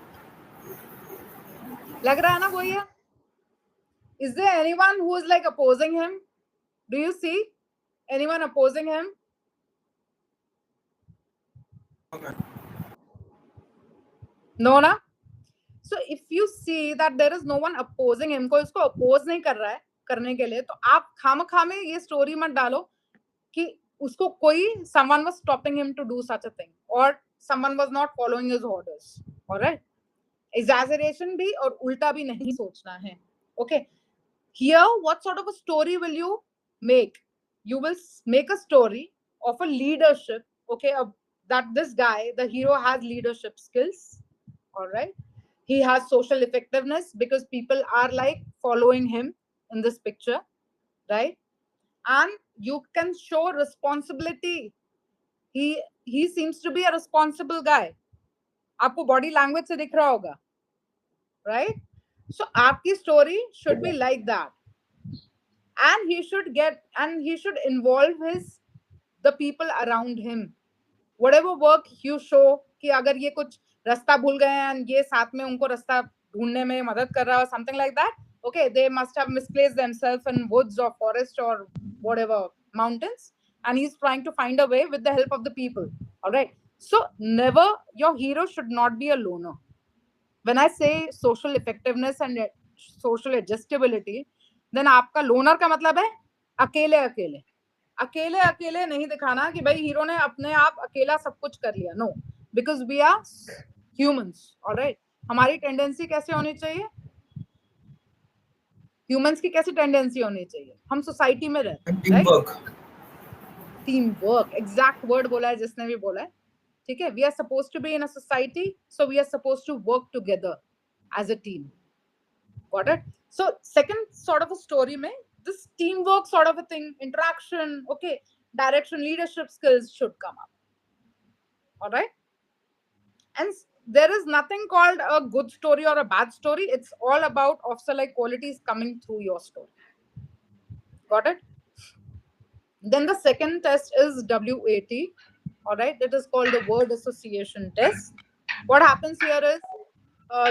लग रहा है ना कोई है? Is there anyone who is like opposing him? Do you see anyone opposing him? No na? So if you see that there is no one opposing him, कोई उसको oppose नहीं कर रहा है करने के लिए, तो आप खामखा में ये story मत डालो कि उसको कोई someone was stopping him to do such a thing or someone was not following his orders. All right? Exaggeration भी और उल्टा भी नहीं सोचना है. Okay. Here, what sort of a story will you make? You will make a story of a leadership, okay, that this guy, the hero, has leadership skills. All right, he has social effectiveness because people are like following him in this picture, right? And you can show responsibility. He seems to be a responsible guy. आपको body language से दिख रहा होगा, right? So आपकी story should be like that. and he should involve the people around him. Whatever work you show कि अगर ये कुछ रास्ता भूल गए हैं and ये साथ में उनको रास्ता ढूंढने में मदद कर रहा है, something like that, okay, they must have misplaced themselves in woods or forest or whatever mountains, and he's trying to find a way with the help of the people. All right, so never, your hero should not be a loner. When I say social effectiveness and social adjustability, then आपका loner का मतलब है अकेले अकेले अकेले अकेले नहीं दिखाना कि भाई हीरो ने अपने आप अकेला सब कुछ कर लिया. No, because we are humans. Alright, हमारी टेंडेंसी कैसे होनी चाहिए? ह्यूमंस की कैसी टेंडेंसी होनी चाहिए? हम सोसाइटी में रहते हैं, team work. Team work, exact word बोला है जिसने भी बोला है. ठीक है, we are supposed to be in a society, so we are supposed to work together as a team. Got it? So second sort of a story में this teamwork sort of a thing, interaction, okay, direction, leadership skills should come up. All right, and there is nothing called a good story or a bad story. It's all about officer-like qualities coming through your story. Got it? Then the second test is WAT. All right, it is called the word association test. What happens here is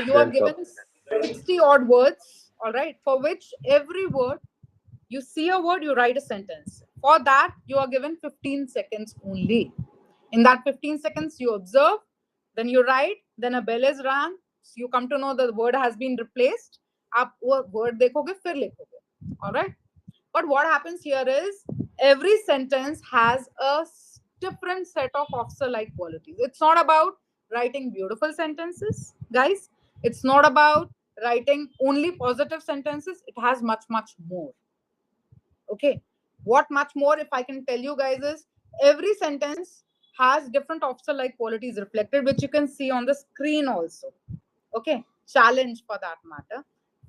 you are given 60 odd words, all right, for which every word, you see a word, you write a sentence. For that, you are given 15 seconds only. In that 15 seconds, you observe, then you write, then a bell is rung, so you come to know that the word has been replaced. आप वो word देखोगे, फिर लिखोगे. All right. But what happens here is every sentence has a different set of officer-like qualities. It's not about writing beautiful sentences, guys. It's not about writing only positive sentences. It has much, much more. Okay, what much more, if I can tell you guys, is every sentence has different officer-like qualities reflected, which you can see on the screen also. Okay, challenge for that matter.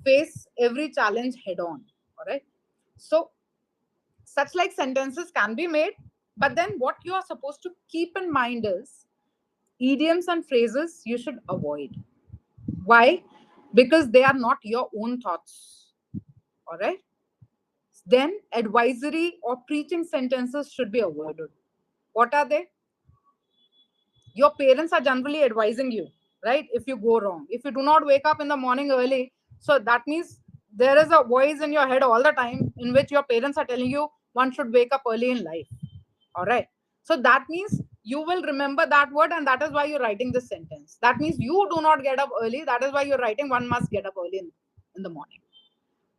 Face every challenge head on. All right. So such like sentences can be made, but then what you are supposed to keep in mind is idioms and phrases you should avoid. Why? Because they are not your own thoughts. All right. Then advisory or preaching sentences should be avoided. What are they? Your parents are generally advising you, right? If you go wrong, if you do not wake up in the morning early, so that means there is a voice in your head all the time in which your parents are telling you one should wake up early in life. All right. So that means you will remember that word, and that is why you're writing this sentence. That means you do not get up early. That is why you're writing one must get up early in the morning.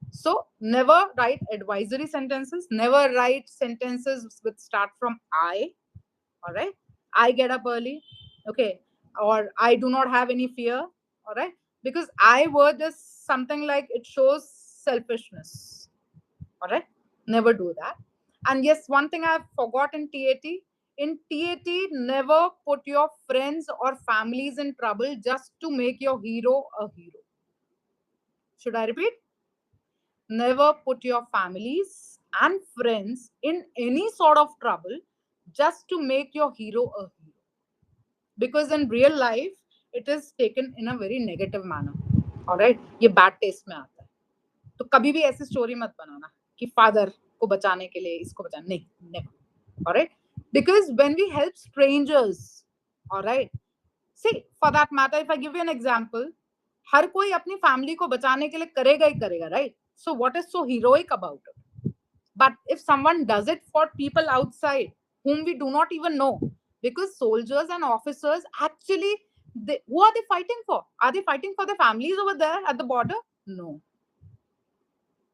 So never write advisory sentences. Never write sentences which start from I. All right. I get up early. Okay. Or I do not have any fear. All right. Because I word is something like it shows selfishness. All right. Never do that. And yes, one thing I've forgotten TAT. In TAT, never put your friends or families in trouble just to make your hero a hero. Should I repeat? Never put your families and friends in any sort of trouble just to make your hero a hero. Because in real life, it is taken in a very negative manner. All right? ये bad taste में आता है. तो कभी भी ऐसी story मत बनाना कि father को बचाने के लिए इसको बचाना. नहीं, never. All right? Because when we help strangers, all right? See, for that matter, if I give you an example, हर कोई अपनी family को बचाने के लिए करेगा ही करेगा, right? So what is so heroic about it? But if someone does it for people outside whom we do not even know, because soldiers and officers actually, who are they fighting for? Are they fighting for their families over there at the border? No.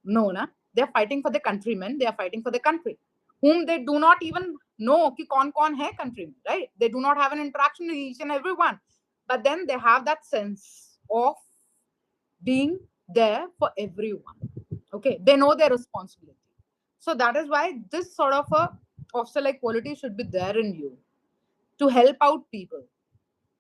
No, na? They are fighting for their countrymen. They are fighting for their country, whom they do not even know ki kaun hai countrymen, right? They do not have an interaction with each and every one. But then they have that sense of being there for everyone. Okay, they know their responsibility. So that is why this sort of a officer-like quality should be there in you to help out people,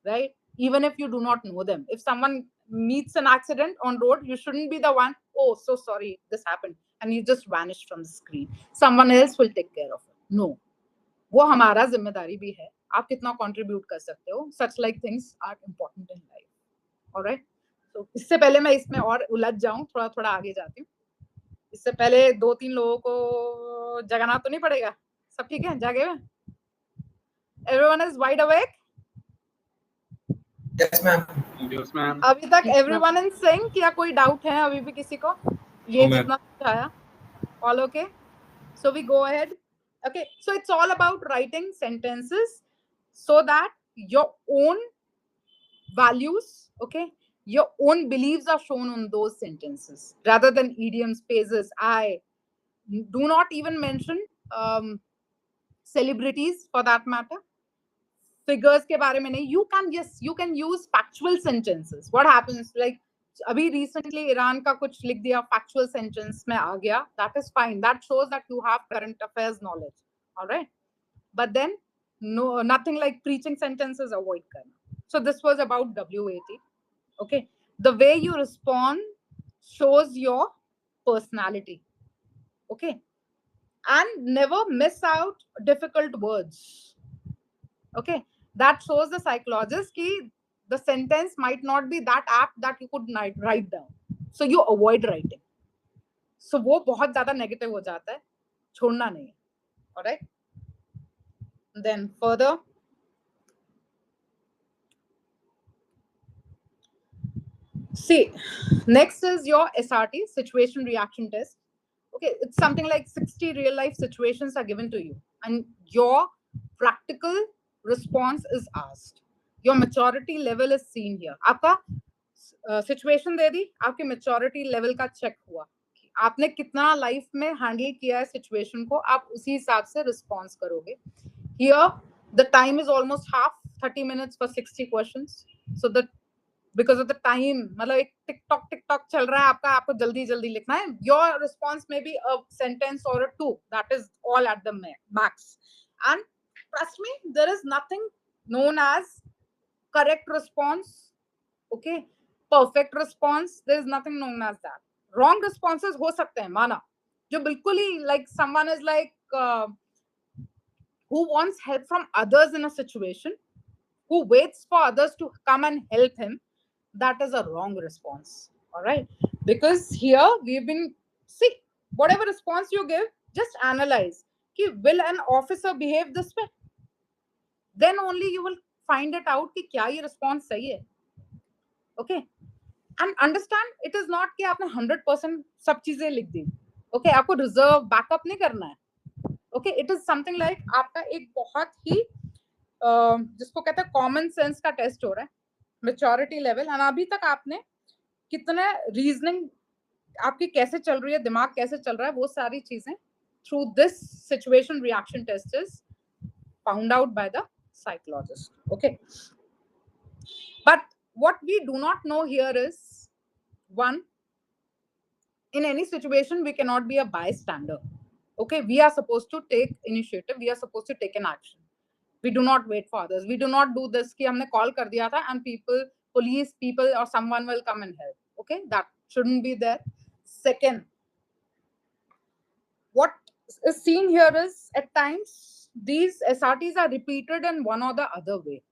right? Even if you do not know them. If someone meets an accident on road, you shouldn't be the one, oh, so sorry, this happened, and you just vanish from the screen. Someone else will take care of it. No. वो हमारा जिम्मेदारी भी है. आप कितना contribute कर सकते हो? Such like things are important in life. All right? So इससे पहले मैं इसमें और उलझ जाऊं, थोड़ा थोड़ा आगे जाती हूँ. इससे पहले 2-3 लोगों को जगाना तो नहीं पड़ेगा? सब ठीक है? जागे हुए? Everyone is wide awake? Yes, ma'am. Yes, ma'am. अभी तक Yes, ma'am. everyone in sync या कोई डाउट है अभी भी किसी को? ये No, ma'am. जितना समझाया, all okay? So we go ahead. Okay, so it's all about writing sentences so that your own values, okay, your own beliefs are shown on those sentences rather than idioms, phrases. I do not even mention celebrities for that matter. Figures के बारे में नहीं. You can use factual sentences. What happens like अभी recently Iran का कुछ लिख दिया factual sentence में आ गया. That is fine. That shows that you have current affairs knowledge. All right. But then no, nothing like preaching sentences, avoid करना. So this was about WAT. Okay. The way you respond shows your personality. Okay. And never miss out difficult words. Okay. That shows the psychologist कि the sentence might not be that apt that you could write down. So you avoid writing. So वो बहुत ज़्यादा negative हो जाता है. छोड़ना नहीं है. All right. Then further. See, next is your SRT, situation reaction test. Okay, it's something like 60 real life situations are given to you and your practical response is asked. Your maturity level is seen here. आपका situation दे दी, आपके maturity level का check हुआ. आपने कितना life में handle किया है situation को, आप उसी हिसाब से response करोगे. Here, the time is almost half, 30 minutes for 60 questions. So the because of the time, मतलब एक टिकटॉक चल रहा है आपको जल्दी लिखना है. Your response may be a sentence or a two. That is all at the max. And trust me, there is nothing known as correct response. Okay, perfect response. There is nothing known as that. Wrong responses हो सकते हैं, माना. जो बिल्कुल ही like someone is like who wants help from others in a situation, who waits for others to come and help him. That is a wrong response. All right, because here we've been see whatever response you give, just analyze कि will an officer behave this way, then only you will find it out कि क्या ये response सही है. Okay, and understand it is not कि आपने 100% सब चीजें लिख दी. Okay, आपको reserve backup नहीं करना है. Okay, it is something like आपका एक बहुत ही जिसको कहते हैं common sense का test हो रहा है. Maturity level, and अभी तक आपने कितने reasoning आपकी कैसे चल रही है, दिमाग कैसे चल रहा है, वो सारी चीजें through this situation reaction test is found out by the psychologist. Okay, but what we do not know here is one, in any situation we cannot be a bystander. Okay, we are supposed to take initiative, we are supposed to take an action. We do not wait for others. We do not do this कि हमने call कर दिया था and police people or someone will come and help. Okay, that shouldn't be there. Second, what is seen here is at times these SRTs are repeated in one or the other way.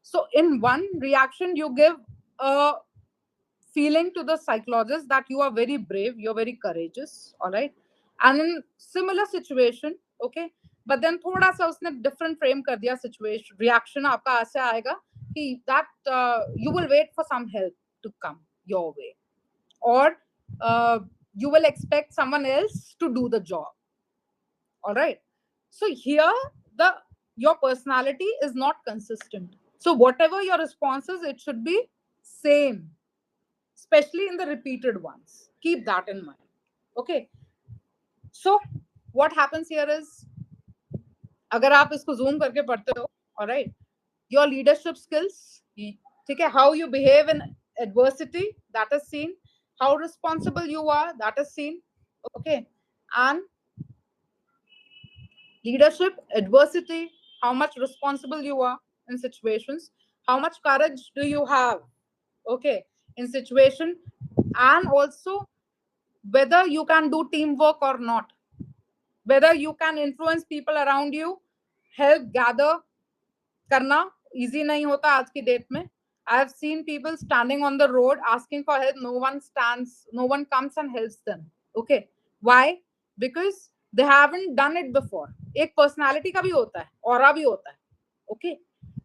So in one reaction, you give a feeling to the psychologist that you are very brave, you're very courageous, all right? And in similar situation, okay, but then थोड़ा सा उसने different frame कर दिया situation, reaction आपका ऐसे आएगा कि that you will wait for some help to come your way, or you will expect someone else to do the job. All right. So here your personality is not consistent. So whatever your response is, it should be same, especially in the repeated ones. Keep that in mind. Okay. So what happens here is, अगर आप इसको zoom करके पढ़ते हो, all right, your leadership skills, ठीक है, how you behave in adversity, that is seen. How responsible you are, that is seen. Okay, and leadership, adversity, how much responsible you are in situations, how much courage do you have, okay, in situation, and also whether you can do teamwork or not, whether you can influence people around you, help gather करना easy नहीं होता आज की date में, I've seen people standing on the road asking for help. No one comes and helps them. Okay. Why? Because they haven't done it before. एक personality का भी होता है, aura भी होता है. Okay.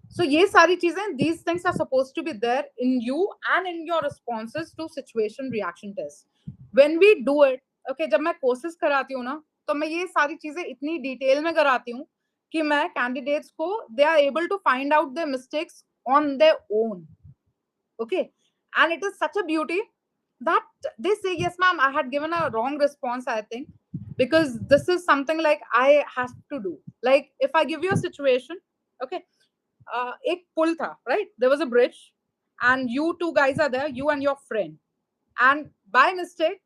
So ये सारी चीजें, these things are supposed to be there in you and in your responses to situation reaction test. When we do it, okay, जब मैं courses कराती हूँ ना, तो मैं ये सारी चीजें इतनी डिटेल में कराती हूँ कि मैं candidates को they are able to find out their mistakes on their own. Okay, and it is such a beauty that they say, yes ma'am, I had given a wrong response, I think, because this is something like I have to do. Like if I give you a situation, okay, एक pull tha, right? There was a bridge and you two guys are there, you and your friend, and by mistake,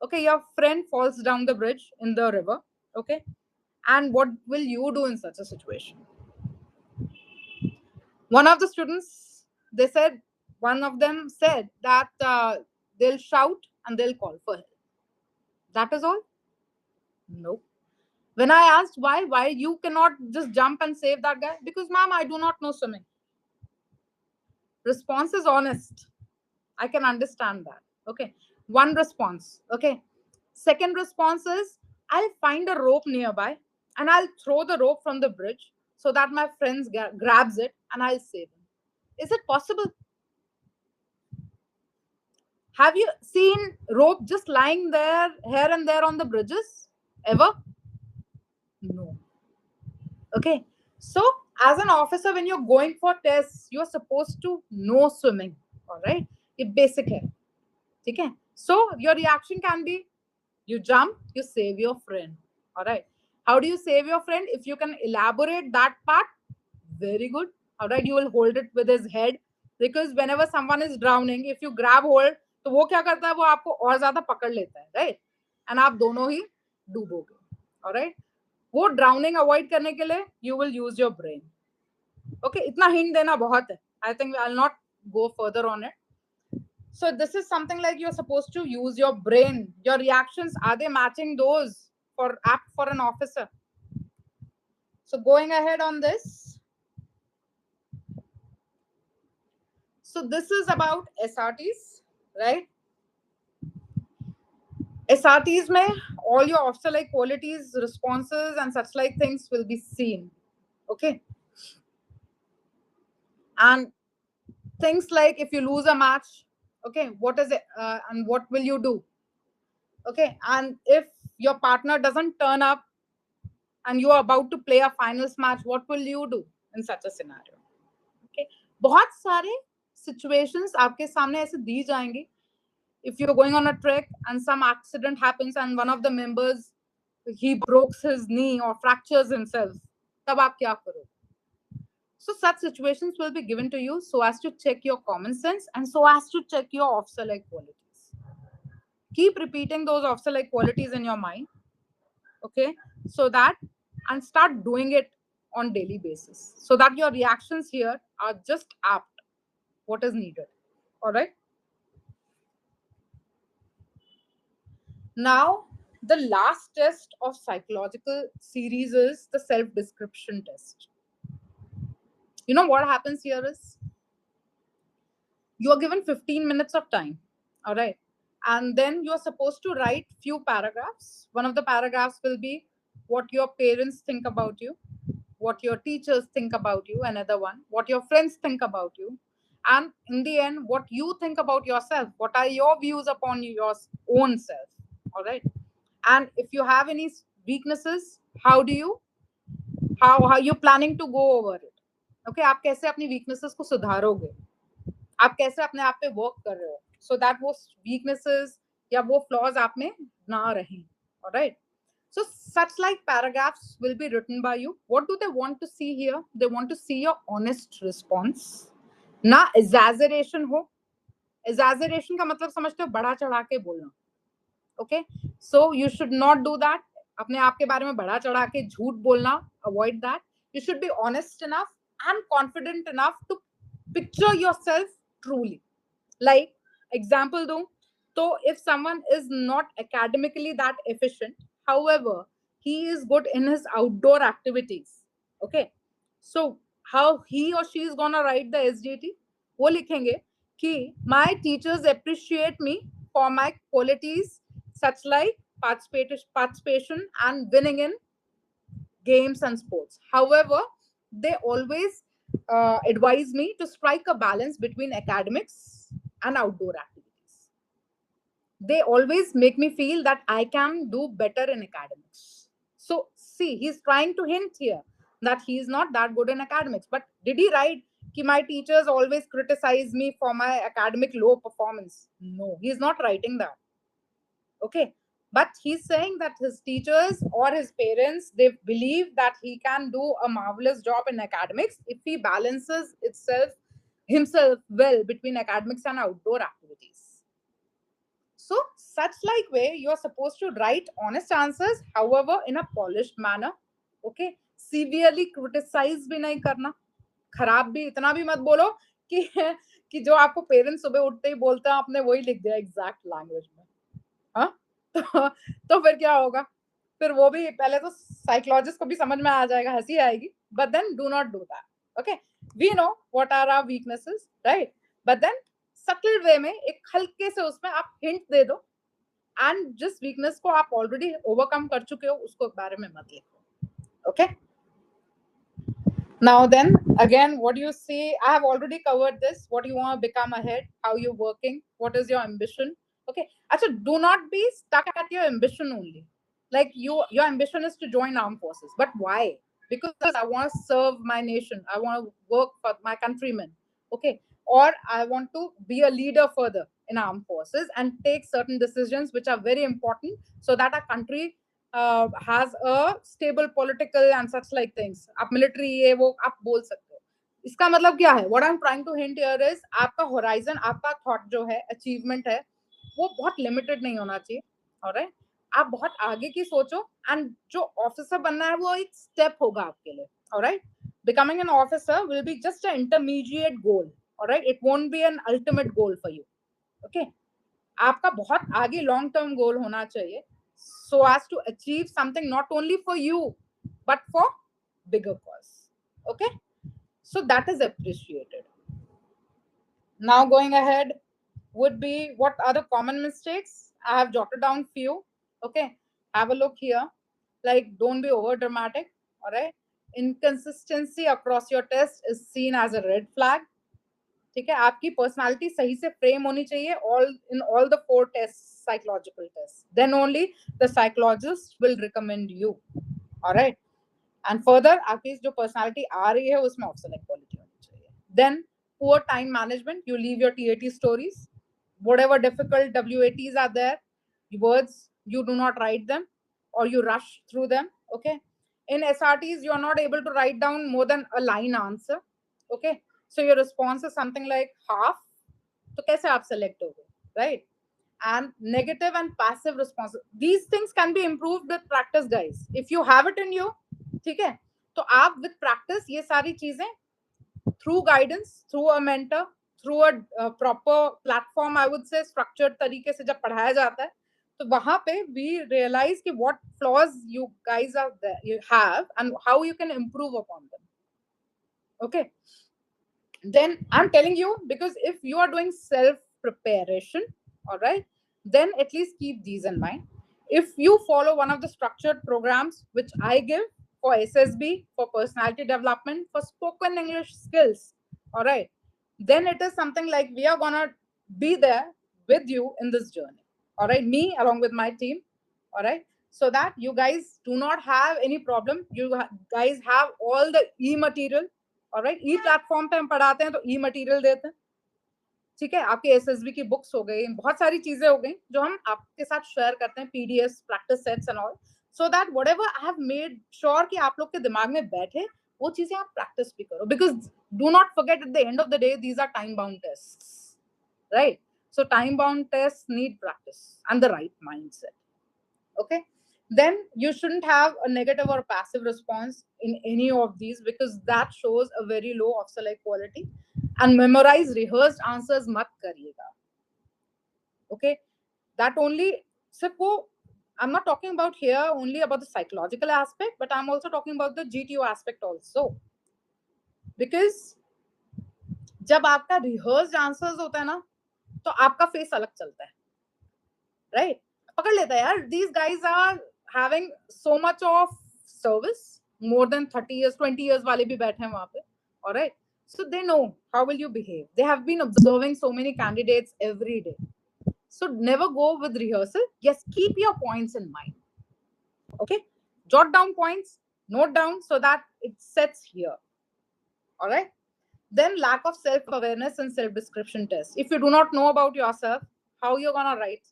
okay, your friend falls down the bridge in the river. Okay, and what will you do in such a situation? One of the students, one of them said that they'll shout and they'll call for help. That is all? No. When I asked why you cannot just jump and save that guy? Because ma'am, I do not know swimming. Response is honest. I can understand that. Okay. One response. Okay. Second response is, I'll find a rope nearby and I'll throw the rope from the bridge so that my friend grabs it and I'll save him. Is it possible? Have you seen rope just lying there, here and there on the bridges? Ever? No. Okay. So, as an officer, when you're going for tests, you're supposed to know swimming. All right. It's basic hai. Okay. So, your reaction can be, you jump, you save your friend. All right. How do you save your friend? If you can elaborate that part, very good. All right. You will hold it with his head, because whenever someone is drowning, if you grab hold, तो वो क्या करता है, वो आपको और ज्यादा पकड़ लेता है, राइट? एंड आप दोनों ही डूबोगे. ऑलराइट, वो ड्राउनिंग अवॉइड करने के लिए you will use your brain. Okay, इतना हिंट देना बहुत है. I think I will not go further on it. So this is something like you're supposed to use your brain. Your reactions, are they matching those apt for an officer? So going ahead on this. So this is about SRTs, right? SRTs mein all your officer like qualities, responses and such like things will be seen. Okay. And things like if you lose a match, okay, what is it and what will you do? Okay, and if your partner doesn't turn up and you are about to play a finals match, what will you do in such a scenario? Okay, बहुत सारे situations आपके सामने ऐसे दी जाएंगी. If you're going on a trek and some accident happens and one of the members, he breaks his knee or fractures himself, तब आप क्या करोगे? So such situations will be given to you so as to check your common sense and so as to check your officer-like qualities. Keep repeating those officer-like qualities in your mind, okay? So that, and start doing it on daily basis so that your reactions here are just apt what is needed. All right. Now, the last test of psychological series is the self-description test. You know what happens here is you are given 15 minutes of time. All right. And then you are supposed to write few paragraphs. One of the paragraphs will be what your parents think about you, what your teachers think about you, another one, what your friends think about you, and in the end, what you think about yourself. What are your views upon your own self? All right. And if you have any weaknesses, how you planning to go over it? Okay, आप कैसे अपनी weaknesses को सुधारोगे? आप कैसे अपने आप पे work कर रहे हो? So that वो weaknesses या वो flaws आप में ना रहें. All right. So such like paragraphs will be written by you. What do they want to see here? They want to see your honest response. ना exaggeration हो. Exaggeration का मतलब समझते हो बड़ा चढ़ा के बोलना. Okay. So you should not do that. अपने आप के बारे में बड़ा चढ़ा के झूठ बोलना. Avoid that. You should be honest enough and confident enough to picture yourself truly. Like example do. So if someone is not academically that efficient, however, he is good in his outdoor activities. Okay. So how he or she is gonna write the SDT? वो लिखेंगे कि my teachers appreciate me for my qualities such like participation and winning in games and sports. However, they always advise me to strike a balance between academics and outdoor activities. They always make me feel that I can do better in academics. So, see, he's trying to hint here that he is not that good in academics. But did he write that my teachers always criticize me for my academic low performance? No, he's not writing that. Okay, but he's saying that his teachers or his parents, they believe that he can do a marvelous job in academics if he balances himself well between academics and outdoor activities. So such like way, you are supposed to write honest answers, however in a polished manner. Okay, severely criticize भी नहीं करना, खराब भी इतना भी मत बोलो कि जो आपको पेरेंट्स सुबह उठते ही बोलते हैं आपने वही लिख दिया एग्जैक्ट लैंग्वेज में. हाँ, तो फिर क्या होगा? फिर वो भी पहले तो साइकोलॉजिस्ट को भी समझ में आ जाएगा, हंसी आएगी. But then do not do that. Okay, we know what are our weaknesses, right? But then subtle way में एक हल्के से उसमें आप हिंट दे दो, एंड जिस वीकनेस को आप ऑलरेडी ओवरकम कर चुके हो उसको बारे में मत लिखो. Okay, now then again, what do you see? I have already covered this. What do you want to become ahead? How you working? What is your ambition? Okay, actually, do not be stuck at your ambition only. Like your ambition is to join armed forces, but why? Because I want to serve my nation, I want to work for my countrymen. Okay, or I want to be a leader further in armed forces and take certain decisions which are very important so that our country has a stable political and such like things. आप military ये वो आप बोल सकते हो. इसका मतलब क्या है? What I'm trying to hint here is आपका horizon, आपका thought जो है, achievement है, वो बहुत limited नहीं होना चाहिए. alright, आप बहुत आगे की सोचो, and जो officer बनना है वो एक step होगा आपके लिए. alright, becoming an officer will be just an intermediate goal. alright, it won't be an ultimate goal for you. okay, आपका बहुत आगे long term goal होना चाहिए, so as to achieve something not only for you but for bigger cause. Okay, so that is appreciated. Now going ahead would be, what are the common mistakes? I have jotted down few. Okay, have a look here. Like, don't be over dramatic. All right, inconsistency across your test is seen as a red flag. ठीक है, आपकी personality सही से frame होनी चाहिए in all the 4 tests, psychological tests. Then only the psychologist will recommend you. all right, and further आपकी जो personality आ रही है उसमें ऑफ सेलेक्ट क्वालिटी होनी चाहिए. Then poor time management, you leave your TAT stories, whatever difficult WATs are there, words you do not write them or you rush through them. Okay, in SRTs you are not able to write down more than a line answer. Okay, so your response is something like half. तो कैसे आप select होगे, right? And negative and passive response, these things can be improved with practice, guys. If you have it in you, ठीक है, तो आप with practice ये सारी चीजें through guidance, through a mentor, through a proper platform, I would say structured तरीके से जब पढ़ाया जाता है, तो वहां पे we realize कि what flaws you guys are there, you have, and how you can improve upon them. Okay, then I'm telling you, because if you are doing self preparation, all right, then at least keep these in mind. If you follow one of the structured programs which I give for SSB, for personality development, for spoken English skills, all right, then it is something like we are gonna be there with you in this journey. All right, me along with my team. All right, so that you guys do not have any problem. You guys have all the e-material. All right, e-platform पे हम पढ़ाते हैं तो e-material देते हैं. ठीक है, आपके SSB की बुक्स हो गई, बहुत सारी चीजें हो गई जो हम आपके साथ शेयर करते हैं, PDFs, practice sets and all, so that whatever I have made sure कि आप लोग के दिमाग में बैठे, वो चीजें आप practice भी करो. Because do not forget, at the end of the day, these are time bound tests, right? So time bound tests need practice and the right mindset. Okay, then you shouldn't have a negative or passive response in any of these, because that shows a very low of select quality. And memorize rehearsed answers mat kariyega. Okay, that only I'm not talking about here only about the psychological aspect, but I'm also talking about the GTO aspect also. Because जब आपका rehearsed answers होता है ना, तो आपका face अलग चलता है, राइट? पकड़ लेता है यार, these guys are having so much of service, more than 30 years 20 years वाले भी बैठे हैं वहां पे, alright? So they know how will you behave. They have been observing so many candidates every day. So never go with rehearsal. Yes, keep your points in mind. Okay, jot down points, note down so that it sets here. All right. Then lack of self-awareness and self-description test. If you do not know about yourself, how you're gonna write?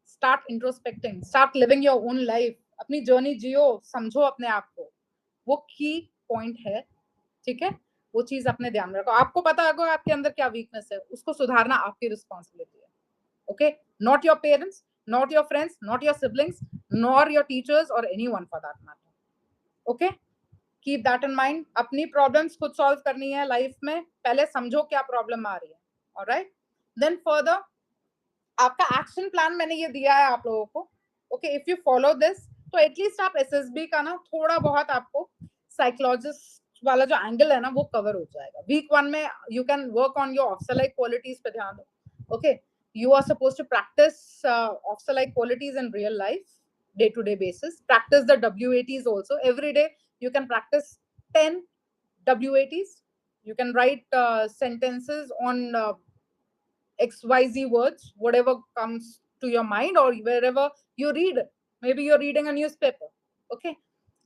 Start introspecting. Start living your own life. अपनी journey जियो, समझो अपने आप को. वो की point है, ठीक है? वो चीज अपने ध्यान में रखो. आपको पता होगा आपके अंदर क्या वीकनेस है, उसको सुधारना आपकी रिस्पॉन्सिबिलिटी है. Okay, not your parents, not your friends, not your siblings, nor your teachers or anyone for that matter. Okay, keep that in mind. अपनी problems खुद solve करनी है life में. पहले समझो क्या problem आ रही है. All right, then further आपका action plan मैंने ये दिया है आप लोगों को. Okay, if you follow this, तो एटलीस्ट आप SSB का ना थोड़ा बहुत आपको साइकोलॉजिस्ट वाला जो एंगल है ना वो कवर हो जाएगा. वीक 1 में you can work on your officer-like qualities पे ध्यान दो. Okay, you are supposed to practice officer-like qualities in real life, day-to-day basis. Practice the WATs also. Every day you can practice 10 WATs. You can write sentences on XYZ words, whatever comes to your mind or wherever you read. Maybe you're reading a newspaper. Okay,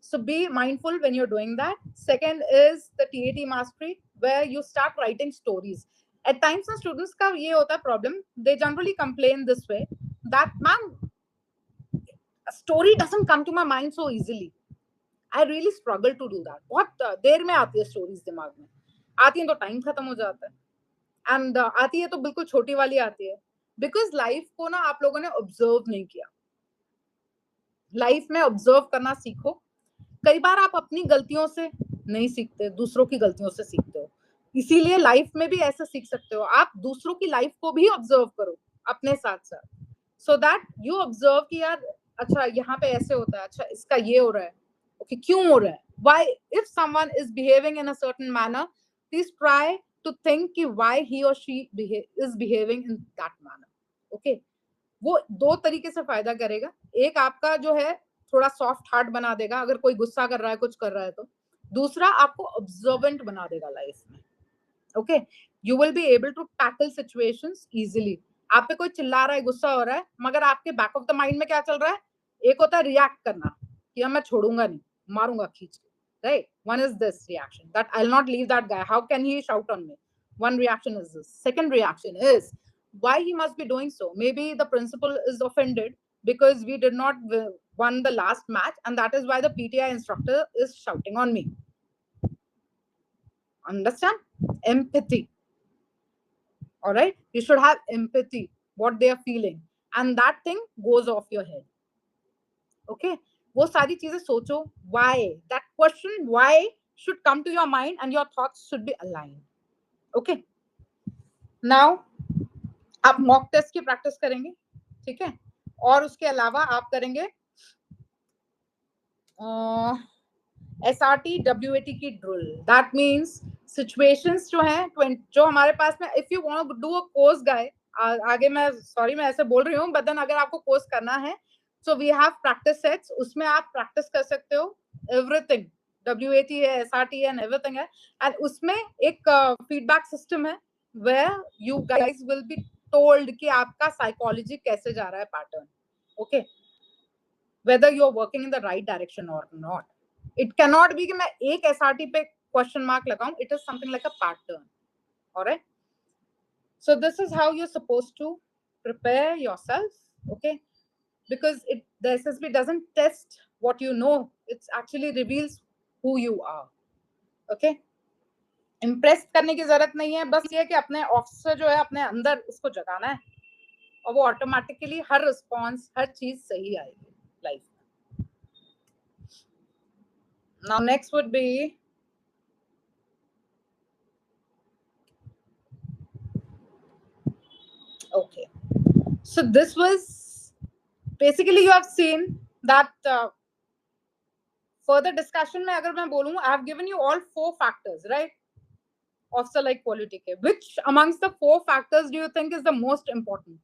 so be mindful when you're doing that. Second is the TAT mastery, where you start writing stories. At times na students ka ye hota hai problem, they generally complain this way that ma'am, a story doesn't come to my mind so easily. I really struggle to do that. बहुत देर में आती है stories दिमाग में, आती है तो time खत्म हो जाता है, and आती है तो बिल्कुल छोटी वाली आती है, because life को ना आप लोगों ने observe नहीं किया. Life में observe करना सीखो. कई बार आप अपनी गलतियों से नहीं सीखते, दूसरों की गलतियों से सीखते हो. इसीलिए लाइफ में भी ऐसे सीख सकते हो, आप दूसरों की लाइफ को भी ऑब्जर्व करो अपने साथ साथ, सो दैट यू ऑब्जर्व कि यार अच्छा यहाँ पे ऐसे होता है, अच्छा इसका ये हो रहा है, ओके क्यों हो रहा है, why, if someone is behaving in a certain manner, please try to think कि व्हाई ही और she is behaving in that manner. Okay, वो दो तरीके से फायदा करेगा. एक आपका जो है थोड़ा सॉफ्ट हार्ट बना देगा अगर कोई गुस्सा कर रहा है, कुछ कर रहा है तो. दूसरा आपको ऑब्जर्वेंट बना देगा लाइफ में. Okay, you will be able to tackle situations easily. आप पे कोई चिल्ला रहा है, गुस्सा हो रहा है, मगर आपके बैक ऑफ द माइंड में क्या चल रहा है? एक होता है रिएक्ट करना कि मैं छोड़ूंगा नहीं, मारूंगा खींच के, right? One is this reaction that I'll not leave that guy. How can he shout on me? One reaction is this. Second reaction is why he must be doing so. Maybe the principal is offended because we did not won the last match, and that is why the PTI instructor is shouting on me. Understand? Empathy. All right, you should have empathy what they are feeling, and that thing goes off your head. Okay, वो सारी चीजें सोचो. Why, that question why should come to your mind and your thoughts should be aligned. Okay, now आप mock test की practice करेंगे, ठीक है, और उसके अलावा आप करेंगे SRT WAT की ड्रिल. दैट मीन्स सिचुएशंस जो हैं जो हमारे पास में, if you want to do a course guy, आगे मैं सॉरी मैं ऐसे बोल रही हूँ, बट देन अगर आपको कोर्स करना है so we have practice sets, उसमें आप प्रैक्टिस कर सकते हो एवरीथिंग. WAT है, SRT है, एवरीथिंग है, एंड उसमें एक फीडबैक सिस्टम है where you guys will be told कि आपका साइकोलॉजी कैसे जा रहा है, pattern. Okay, whether you are working in the right direction or not. It cannot be कि मैं एक SRT पे question mark लगाऊं. It is something like a pattern. All right. So this is how you're supposed to prepare yourself. Okay, because the SSB doesn't test what you know. It actually reveals who you are. Okay. Impress करने की जरूरत नहीं है, बस ये कि अपने officer जो है अपने अंदर उसको जगाना है, और वो ऑटोमेटिकली हर रिस्पॉन्स हर चीज सही आएगी life. Now next would be okay, so this was basically you have seen that further discussion में अगर मैं बोलूं, I have given you all 4 factors, right? officer like quality के. Which amongst the 4 factors do you think is the most important?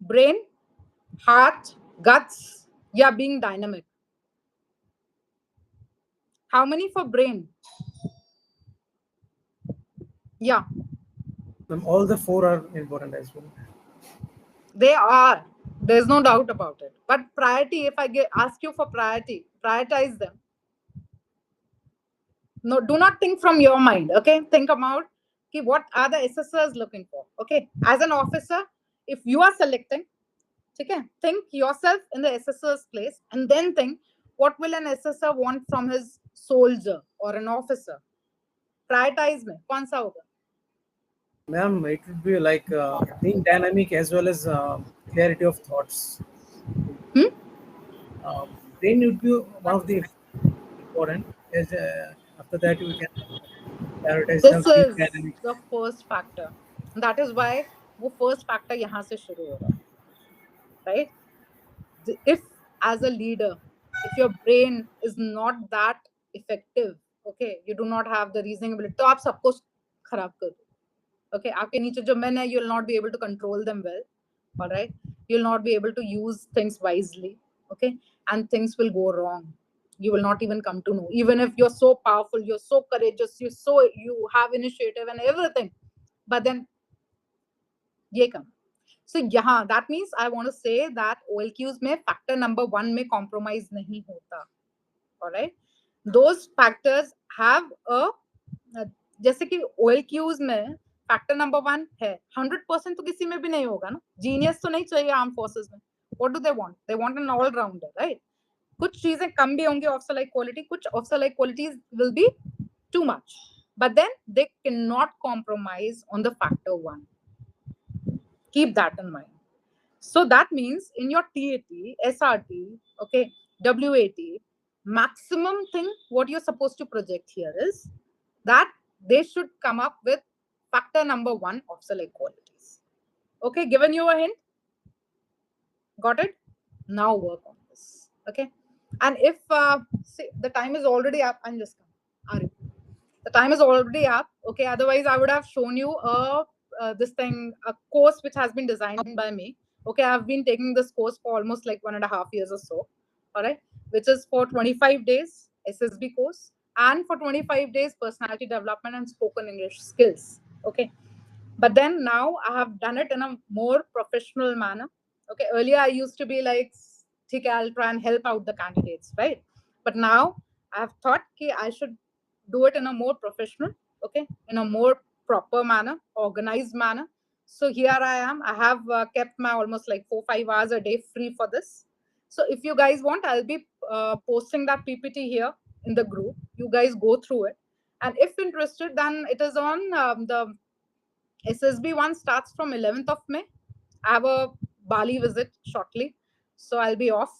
Brain, heart, guts, yeah, being dynamic. How many for brain? Yeah, All the 4 are important as well. they are. There's no doubt about it. But priority, if I ask you for priority, prioritize them. No, do not think from your mind. Okay, think about what are the SSRs looking for. Okay, as an officer, if you are selecting, okay, think yourself in the SSR's place and then think what will an SSR want from his soldier or an officer. Prioritize में कौन सा होगा? Ma'am, it would be like being dynamic as well as clarity of thoughts. Brain would be one of the important. As after that, we can prioritize This being is dynamic. the first factor. That is why वो first factor यहाँ से शुरू होगा, right? If as a leader, if your brain is not that effective, okay, you do not have the reasoning ability, तो आप सब कुछ खराब कर दो. Okay, आपके नीचे जो men है, you will not be able to control them well. All right, you will not be able to use things wisely. Okay, and things will go wrong. You will not even come to know. Even if you're so powerful, you're so courageous, you have initiative and everything, but then ये come. So यहाँ that means I want to say that OLQs में factor number 1 में compromise नहीं होता. All right, those factors have a जैसे कि OLQs में factor number 1 है, 100% तो किसी में भी नहीं होगा ना. जीनियस तो नहीं चाहिए आर्म फोर्सेस में. What do they want? They want an all rounder, right? कुछ चीजें कम भी होंगी ऑफिसर लाइक क्वालिटी, कुछ officer like qualities will be too much, but then they can not compromise on the factor 1. Keep that in mind. So that means in your TAT, SRT, okay, WAT, maximum thing what you're supposed to project here is that they should come up with factor number 1 of select qualities. Okay, given you a hint. Got it? Now work on this. Okay, and if see, the time is already up. I'm just coming. The time is already up. Okay, otherwise I would have shown you a course which has been designed by me. Okay, I've been taking this course for almost like 1.5 years or so. All right, which is for 25 days SSB course and for 25 days personality development and spoken English skills. Okay, but then now I have done it in a more professional manner. Okay, earlier I used to be like, okay, I'll try and help out the candidates, right? But now I have thought that I should do it in a more professional, okay, in a more proper manner, organized manner. So here I am. I have kept my almost like 4-5 hours a day free for this. So if you guys want, I'll be posting that PPT here in the group. You guys go through it. And if interested, then it is on the SSB one starts from 11th of May. I have a Bali visit shortly. So I'll be off.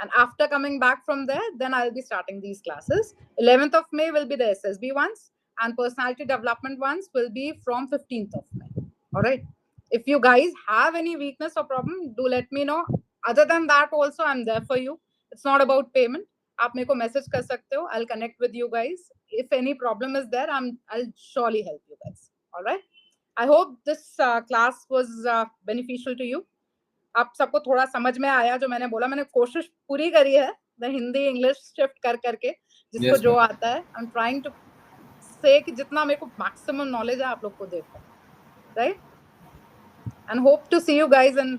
And after coming back from there, then I'll be starting these classes. 11th of May will be the SSB ones. And personality development ones will be from 15th of May. All right. If you guys have any weakness or problem, do let me know. Other than that, also, I'm there for you. It's not about payment. आप मेरे को message कर सकते हो. I'll connect with you guys. If any problem is there, I'll surely help you guys. All right. I hope this class was beneficial to you. आप सबको थोड़ा समझ में आया जो मैंने बोला. मैंने कोशिश पूरी करी है the हिंदी इंग्लिश शिफ्ट कर करके जिसको जो आता है. I'm trying to say कि जितना मेरे को maximum knowledge है आप लोग को दे पाऊँ. Right? And hope to see you guys in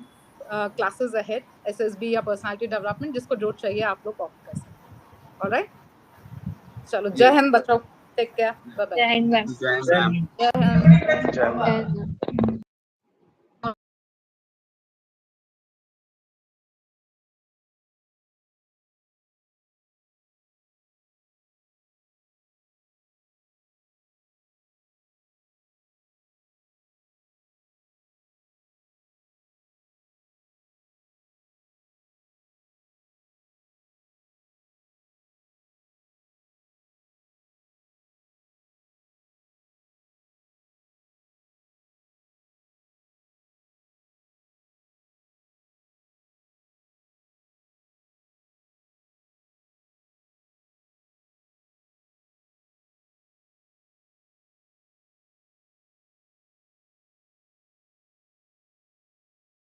classes ahead. SSB या personality development जिसको जो चाहिए आप लोग opt कर सकते हैं. All right? चलो जय हिंद बच्चों. Take care. Bye bye. Jai Hind, ma'am. Jai Hind, ma'am. जय हिंद. Jai Hind.